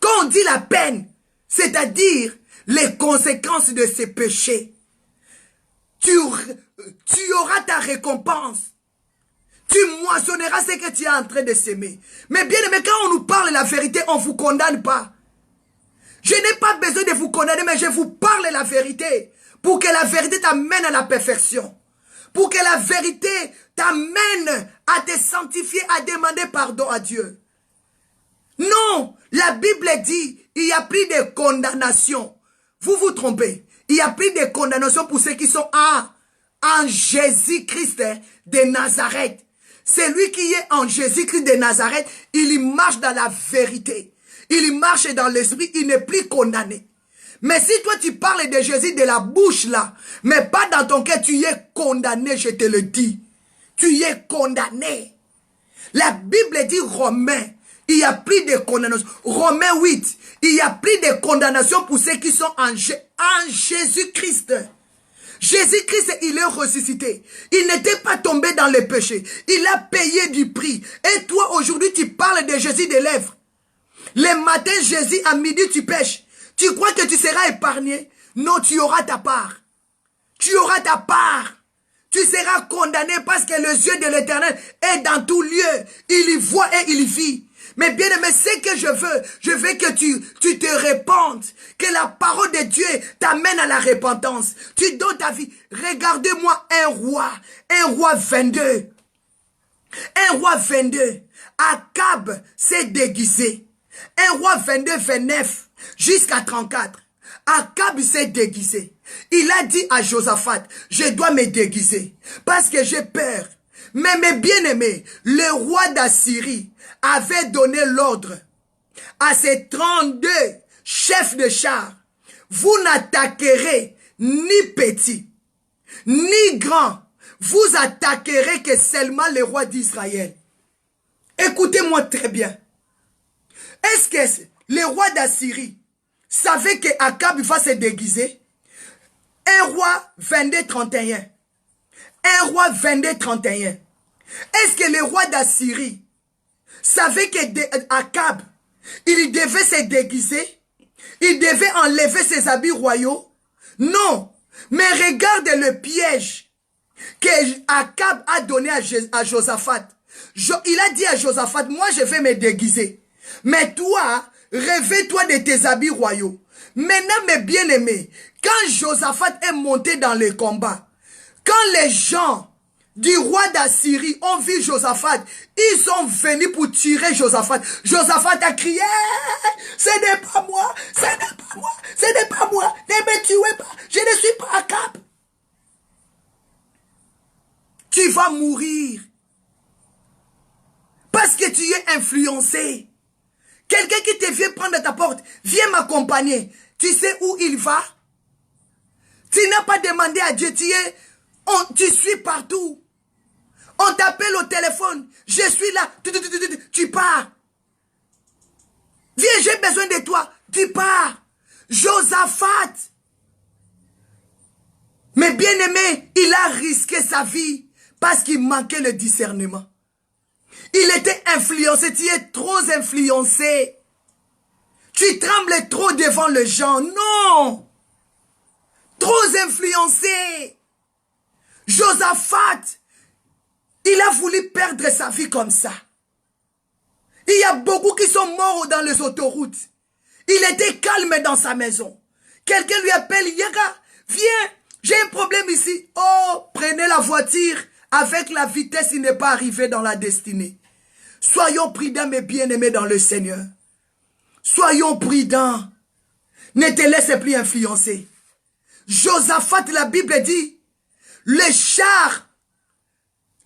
[SPEAKER 1] Quand on dit la peine, c'est-à-dire les conséquences de ces péchés. Tu auras ta récompense. Tu moissonneras ce que tu es en train de s'aimer. Mais bien aimé, quand on nous parle la vérité, on ne vous condamne pas. Je n'ai pas besoin de vous condamner, mais je vous parle la vérité. Pour que la vérité t'amène à la perfection. Pour que la vérité t'amène à te sanctifier, à demander pardon à Dieu. Non, la Bible dit, il n'y a plus de condamnation. Vous vous trompez. Il n'y a plus de condamnation pour ceux qui sont en Jésus-Christ de Nazareth. Celui qui est en Jésus-Christ de Nazareth, il marche dans la vérité. Il marche dans l'esprit, il n'est plus condamné. Mais si toi tu parles de Jésus de la bouche là, mais pas dans ton cœur, tu es condamné, je te le dis. Tu es condamné. La Bible dit Romains, il n'y a plus de condamnation. Romains 8, il n'y a plus de condamnation pour ceux qui sont en Jésus-Christ. Jésus-Christ, il est ressuscité. Il n'était pas tombé dans le péché. Il a payé du prix. Et toi, aujourd'hui, tu parles de Jésus des lèvres. Le matin, Jésus, à midi, tu pêches. Tu crois que tu seras épargné? Non, tu auras ta part. Tu auras ta part. Tu seras condamné parce que le yeux de l'Éternel est dans tout lieu. Il y voit et il vit. Mais bien aimé, c'est que je veux que tu te répandes, que la parole de Dieu t'amène à la repentance. Tu donnes ta vie. Regardez-moi un roi 22. Un roi 22. Akab s'est déguisé. Un roi 22, 29 jusqu'à 34. Akab s'est déguisé. Il a dit à Josaphat, je dois me déguiser parce que j'ai peur. Mais mes bien-aimés, le roi d'Assyrie avait donné l'ordre à ses 32 chefs de chars. Vous n'attaquerez ni petit, ni grand. Vous attaquerez que seulement le roi d'Israël. Écoutez-moi très bien. Est-ce que le roi d'Assyrie savait que Akab va se déguiser? Un roi 22, 31. 1 roi 22, 31. Est-ce que le roi d'Assyrie savait qu'Akab, il devait se déguiser? Il devait enlever ses habits royaux? Non. Mais regarde le piège que Akab a donné à Josaphat. Il a dit à Josaphat, moi je vais me déguiser. Mais toi, revêt-toi de tes habits royaux. Maintenant, mes bien-aimés, quand Josaphat est monté dans le combat, quand les gens du roi d'Assyrie ont vu Josaphat, ils sont venus pour tirer Josaphat. Josaphat a crié, ce n'est pas moi, ce n'est pas moi, ce n'est pas moi, ne me tuez pas, je ne suis pas Akab. Tu vas mourir parce que tu es influencé. Quelqu'un qui te vient prendre à ta porte, viens m'accompagner. Tu sais où il va? Tu n'as pas demandé à Dieu, tu suis partout. On t'appelle au téléphone, je suis là, tu pars. Viens, j'ai besoin de toi, tu pars. Josaphat, mais bien aimé, il a risqué sa vie parce qu'il manquait le discernement. Il était influencé, tu es trop influencé. Tu trembles trop devant les gens, non. Trop influencé. Josaphat, il a voulu perdre sa vie comme ça. Il y a beaucoup qui sont morts dans les autoroutes. Il était calme dans sa maison. Quelqu'un lui appelle, Yaga, viens, j'ai un problème ici. Oh, prenez la voiture. Avec la vitesse, il n'est pas arrivé dans la destinée. Soyons prudents, mes bien-aimés dans le Seigneur. Soyons prudents. Ne te laisse plus influencer. Josaphat, la Bible dit, les chars,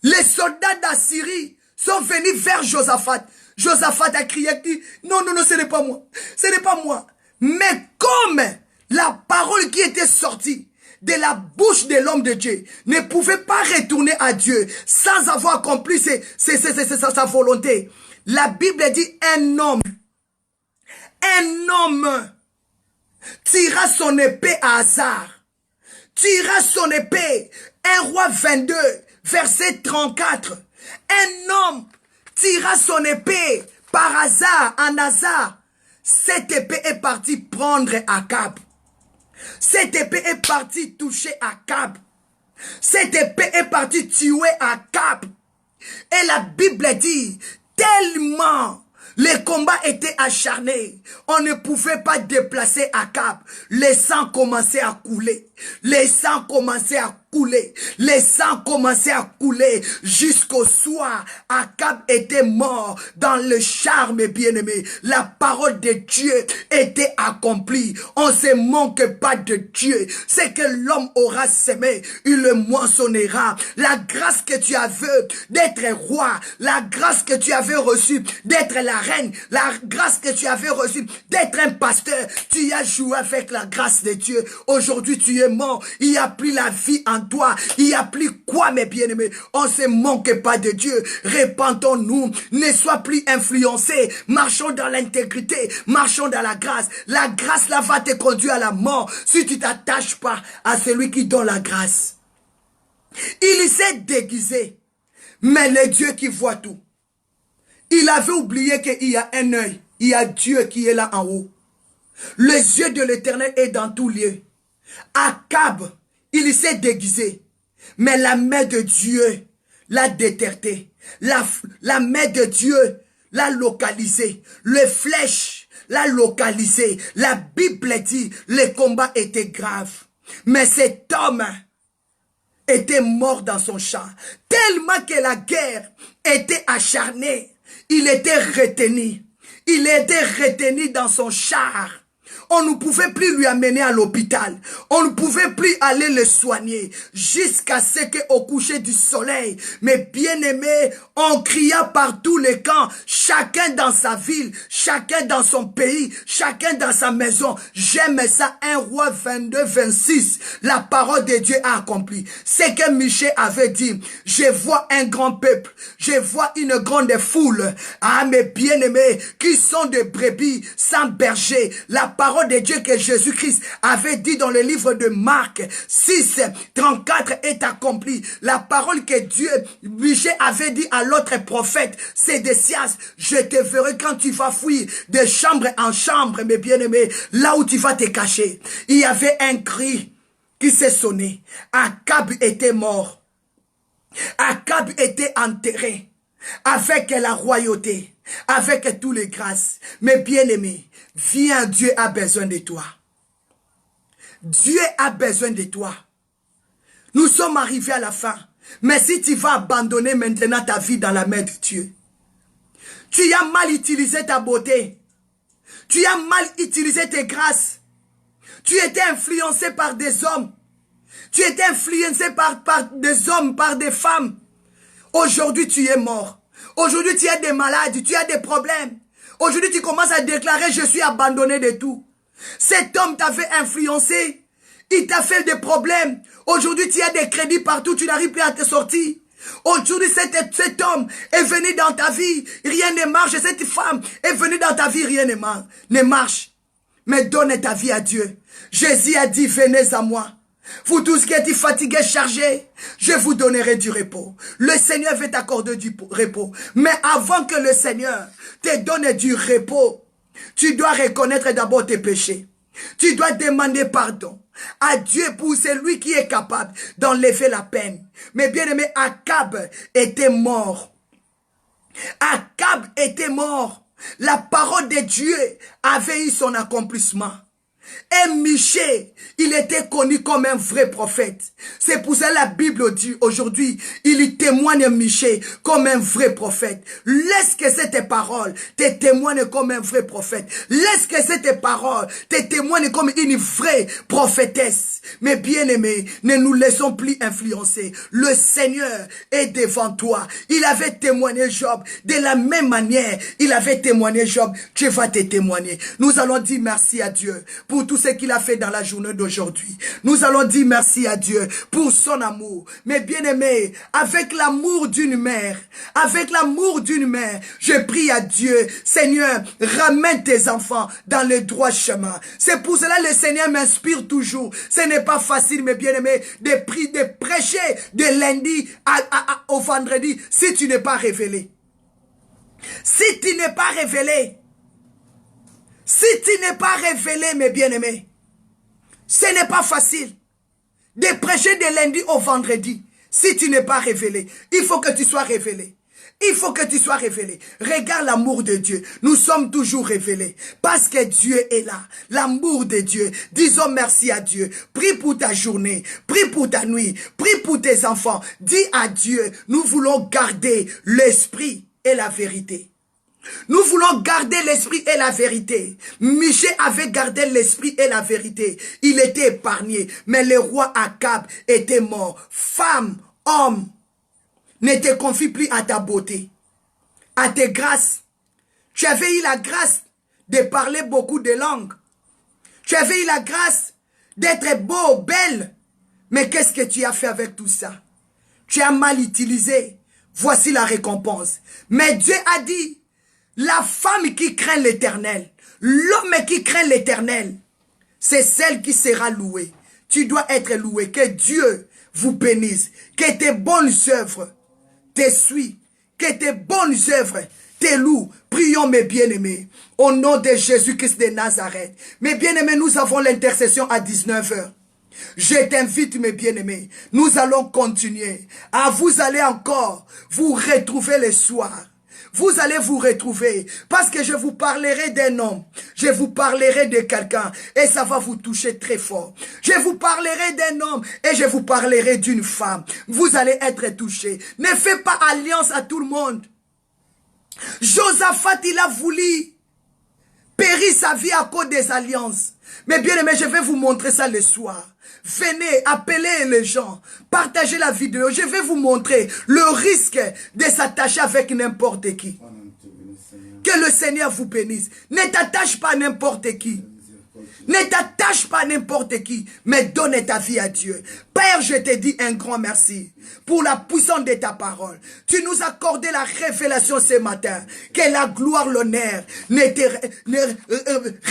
[SPEAKER 1] les soldats d'Assyrie sont venus vers Josaphat. Josaphat a crié, dit, non, non, non, ce n'est pas moi. Ce n'est pas moi. Mais comme la parole qui était sortie de la bouche de l'homme de Dieu ne pouvait pas retourner à Dieu sans avoir accompli sa volonté. La Bible dit un homme tira son épée à hasard. Tira son épée. 1 roi 22, verset 34. Un homme tira son épée par hasard, en hasard. Cette épée est partie prendre Akab. Cette épée est partie toucher Akab. Cette épée est partie tuer Akab. Et la Bible dit, tellement les combats étaient acharnés, on ne pouvait pas déplacer Akab. Les sangs commençaient à couler. Les sangs commençaient à couler. Les sangs commençaient à couler jusqu'au soir. Akab était mort dans le charme bien-aimé. La parole de Dieu était accomplie. On ne se manque pas de Dieu. C'est que l'homme aura semé, il le moissonnera. La grâce que tu avais d'être roi, la grâce que tu avais reçue d'être la reine, la grâce que tu avais reçue d'être un pasteur, tu as joué avec la grâce de Dieu. Aujourd'hui, tu es mort. Il n'y a plus la vie en toi. Il n'y a plus quoi, mes bien-aimés? On ne se manque pas de Dieu. Répentons-nous. Ne sois plus influencés. Marchons dans l'intégrité. Marchons dans la grâce. La grâce là va te conduire à la mort si tu t'attaches pas à celui qui donne la grâce. Il s'est déguisé. Mais le Dieu qui voit tout. Il avait oublié qu'il y a un œil. Il y a Dieu qui est là en haut. Les yeux de l'Éternel est dans tout lieu. Akab, il s'est déguisé. Mais la main de Dieu l'a déterté. La main de Dieu l'a localisé. Les flèches l'a localisé. La Bible dit, le combat était grave. Mais cet homme était mort dans son champ. Tellement que la guerre était acharnée. Il était retenu. Il était retenu dans son char. On ne pouvait plus lui amener à l'hôpital. On ne pouvait plus aller le soigner. Jusqu'à ce qu'au coucher du soleil, mes bien-aimés, on cria par tous les camps, chacun dans sa ville, chacun dans son pays, chacun dans sa maison. J'aime ça, 1 roi 22, 26. La parole de Dieu a accompli. C'est que Michée avait dit, je vois un grand peuple, je vois une grande foule. Ah, mes bien-aimés, qui sont des brebis sans berger. La parole parole de Dieu que Jésus-Christ avait dit dans le livre de Marc 6, 34 est accomplie. La parole que Dieu, Michée avait dit à l'autre prophète, Sédécias, je te verrai quand tu vas fuir de chambre en chambre, mes bien-aimés, là où tu vas te cacher. Il y avait un cri qui s'est sonné. Akab était mort. Akab était enterré avec la royauté, avec tous les grâces. Mais bien-aimé, viens, Dieu a besoin de toi. Dieu a besoin de toi. Nous sommes arrivés à la fin. Mais si tu vas abandonner maintenant ta vie dans la main de Dieu, tu as mal utilisé ta beauté. Tu as mal utilisé tes grâces. Tu étais influencé par des hommes. Tu étais influencé par des hommes, par des femmes. Aujourd'hui, tu es mort. Aujourd'hui, tu as des maladies, tu as des problèmes. Aujourd'hui, tu commences à déclarer, je suis abandonné de tout. Cet homme t'avait influencé. Il t'a fait des problèmes. Aujourd'hui, tu as des crédits partout, tu n'arrives plus à te sortir. Aujourd'hui, cet homme est venu dans ta vie, rien ne marche. Cette femme est venue dans ta vie, rien ne marche. Mais donne ta vie à Dieu. Jésus a dit, venez à moi. Vous tous qui êtes fatigués, chargés, je vous donnerai du repos. Le Seigneur veut t'accorder du repos. Mais avant que le Seigneur te donne du repos, tu dois reconnaître d'abord tes péchés. Tu dois demander pardon à Dieu pour celui qui est capable d'enlever la peine. Mais bien aimé, Akab était mort. Akab était mort. La parole de Dieu avait eu son accomplissement. Et Michée, il était connu comme un vrai prophète. C'est pour ça que la Bible dit aujourd'hui, il témoigne Michée comme un vrai prophète. Laisse que cette parole te témoigne comme un vrai prophète. Laisse que cette parole te témoigne comme une vraie prophétesse. Mais bien aimé, ne nous laissons plus influencer. Le Seigneur est devant toi. Il avait témoigné Job. De la même manière, il avait témoigné Job. Tu vas te témoigner. Nous allons dire merci à Dieu pour tout ce qu'il a fait dans la journée d'aujourd'hui. Nous allons dire merci à Dieu pour son amour. Mais bien aimé, avec l'amour d'une mère, je prie à Dieu, Seigneur, ramène tes enfants dans le droit chemin. C'est pour cela que le Seigneur m'inspire toujours. Ce n'est pas facile, mes bien-aimés, de prêcher de lundi au vendredi si tu n'es pas révélé. Si tu n'es pas révélé, mes bien-aimés, ce n'est pas facile de prêcher de lundi au vendredi si tu n'es pas révélé. Il faut que tu sois révélé. Il faut que tu sois révélé. Regarde l'amour de Dieu. Nous sommes toujours révélés parce que Dieu est là. L'amour de Dieu. Disons merci à Dieu. Prie pour ta journée. Prie pour ta nuit. Prie pour tes enfants. Dis à Dieu, nous voulons garder l'esprit et la vérité. Nous voulons garder l'esprit et la vérité. Michée avait gardé l'esprit et la vérité. Il était épargné. Mais le roi Akab était mort. Femme, homme, ne te confie plus à ta beauté, à tes grâces. Tu avais eu la grâce de parler beaucoup de langues. Tu avais eu la grâce d'être beau, belle. Mais qu'est-ce que tu as fait avec tout ça? Tu as mal utilisé. Voici la récompense. Mais Dieu a dit, la femme qui craint l'Éternel, l'homme qui craint l'Éternel, c'est celle qui sera louée. Tu dois être loué. Que Dieu vous bénisse. Que tes bonnes œuvres te suivent. Que tes bonnes œuvres te louent. Prions mes bien-aimés. Au nom de Jésus-Christ de Nazareth. Mes bien-aimés, nous avons l'intercession à 19 h. Je t'invite, mes bien-aimés. Nous allons continuer. Vous allez encore vous retrouver le soir. Vous allez vous retrouver parce que je vous parlerai d'un homme, je vous parlerai de quelqu'un et ça va vous toucher très fort. Je vous parlerai d'un homme et je vous parlerai d'une femme. Vous allez être touchés. Ne fais pas alliance à tout le monde. Josaphat, il a voulu périr sa vie à cause des alliances. Mais bien aimé, je vais vous montrer ça le soir. Venez, appelez les gens, partagez la vidéo. Je vais vous montrer le risque de s'attacher avec n'importe qui. Que le Seigneur vous bénisse. Ne t'attache pas à n'importe qui. Ne t'attache pas à n'importe qui, mais donne ta vie à Dieu. Père, je te dis un grand merci pour la puissance de ta parole. Tu nous as accordé la révélation ce matin. Que la gloire, l'honneur ne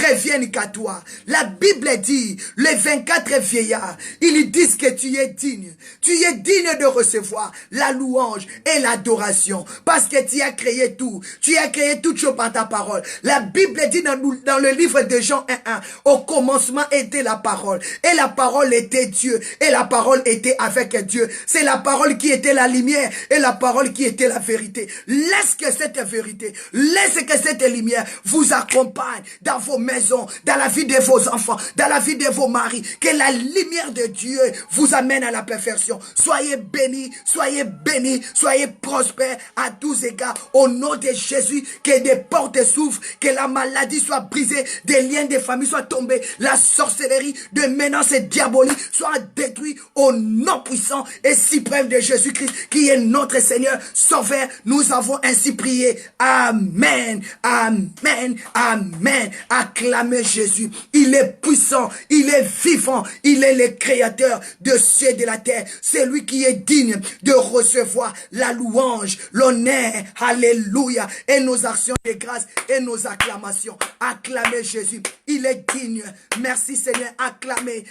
[SPEAKER 1] revienne qu'à toi. La Bible dit, les 24 vieillards, ils disent que tu es digne. Tu es digne de recevoir la louange et l'adoration. Parce que tu as créé tout. Tu as créé toute chose par ta parole. La Bible dit dans le livre de Jean 1:1, au commencement était la parole. Et la parole était Dieu. Et la parole était avec Dieu. C'est la parole qui était la lumière. Et la parole qui était la vérité. Laisse que cette vérité, laisse que cette lumière vous accompagne dans vos maisons, dans la vie de vos enfants, dans la vie de vos maris. Que la lumière de Dieu vous amène à la perfection. Soyez bénis, soyez prospères à tous égards. Au nom de Jésus, que des portes s'ouvrent, que la maladie soit brisée, des liens de famille soient tombés, la sorcellerie de menaces diaboliques soit détruite au nom puissant et suprême de Jésus-Christ, qui est notre Seigneur, Sauveur. Nous avons ainsi prié. Amen, amen, amen. Acclamez Jésus. Il est puissant, il est vivant, il est le créateur de cieux et de la terre. C'est lui qui est digne de recevoir la louange, l'honneur, alléluia, et nos actions de grâce et nos acclamations. Acclamez Jésus, il est digne. Merci Seigneur, acclamez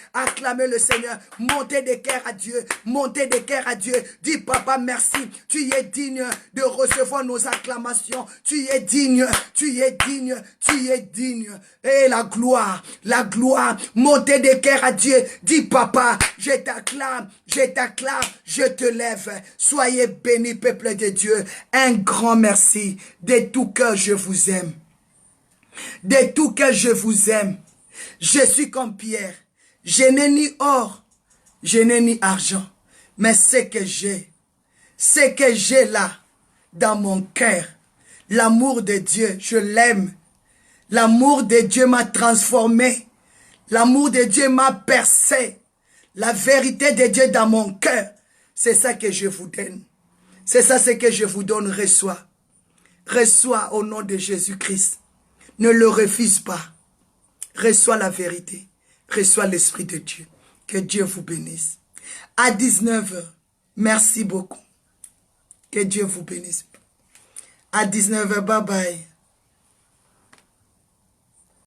[SPEAKER 1] le Seigneur. Montez des cœurs à Dieu, montez des cœurs à Dieu. Dis papa merci, tu es digne de recevoir nos acclamations. Tu es digne, tu es digne, tu es digne. Et la gloire, montez des cœurs à Dieu. Dis papa, je t'acclame, je te lève. Soyez bénis peuple de Dieu. Un grand merci. De tout cœur je vous aime. De tout cœur je vous aime. Je suis comme Pierre. Je n'ai ni or, je n'ai ni argent. Mais ce que j'ai là, dans mon cœur, l'amour de Dieu, je l'aime. L'amour de Dieu m'a transformé. L'amour de Dieu m'a percé. La vérité de Dieu dans mon cœur, c'est ça que je vous donne. C'est ça ce que je vous donne. Reçois. Reçois au nom de Jésus-Christ. Ne le refuse pas. Reçois la vérité. Reçois l'Esprit de Dieu. Que Dieu vous bénisse. À 19h, merci beaucoup. Que Dieu vous bénisse. À 19h, bye bye.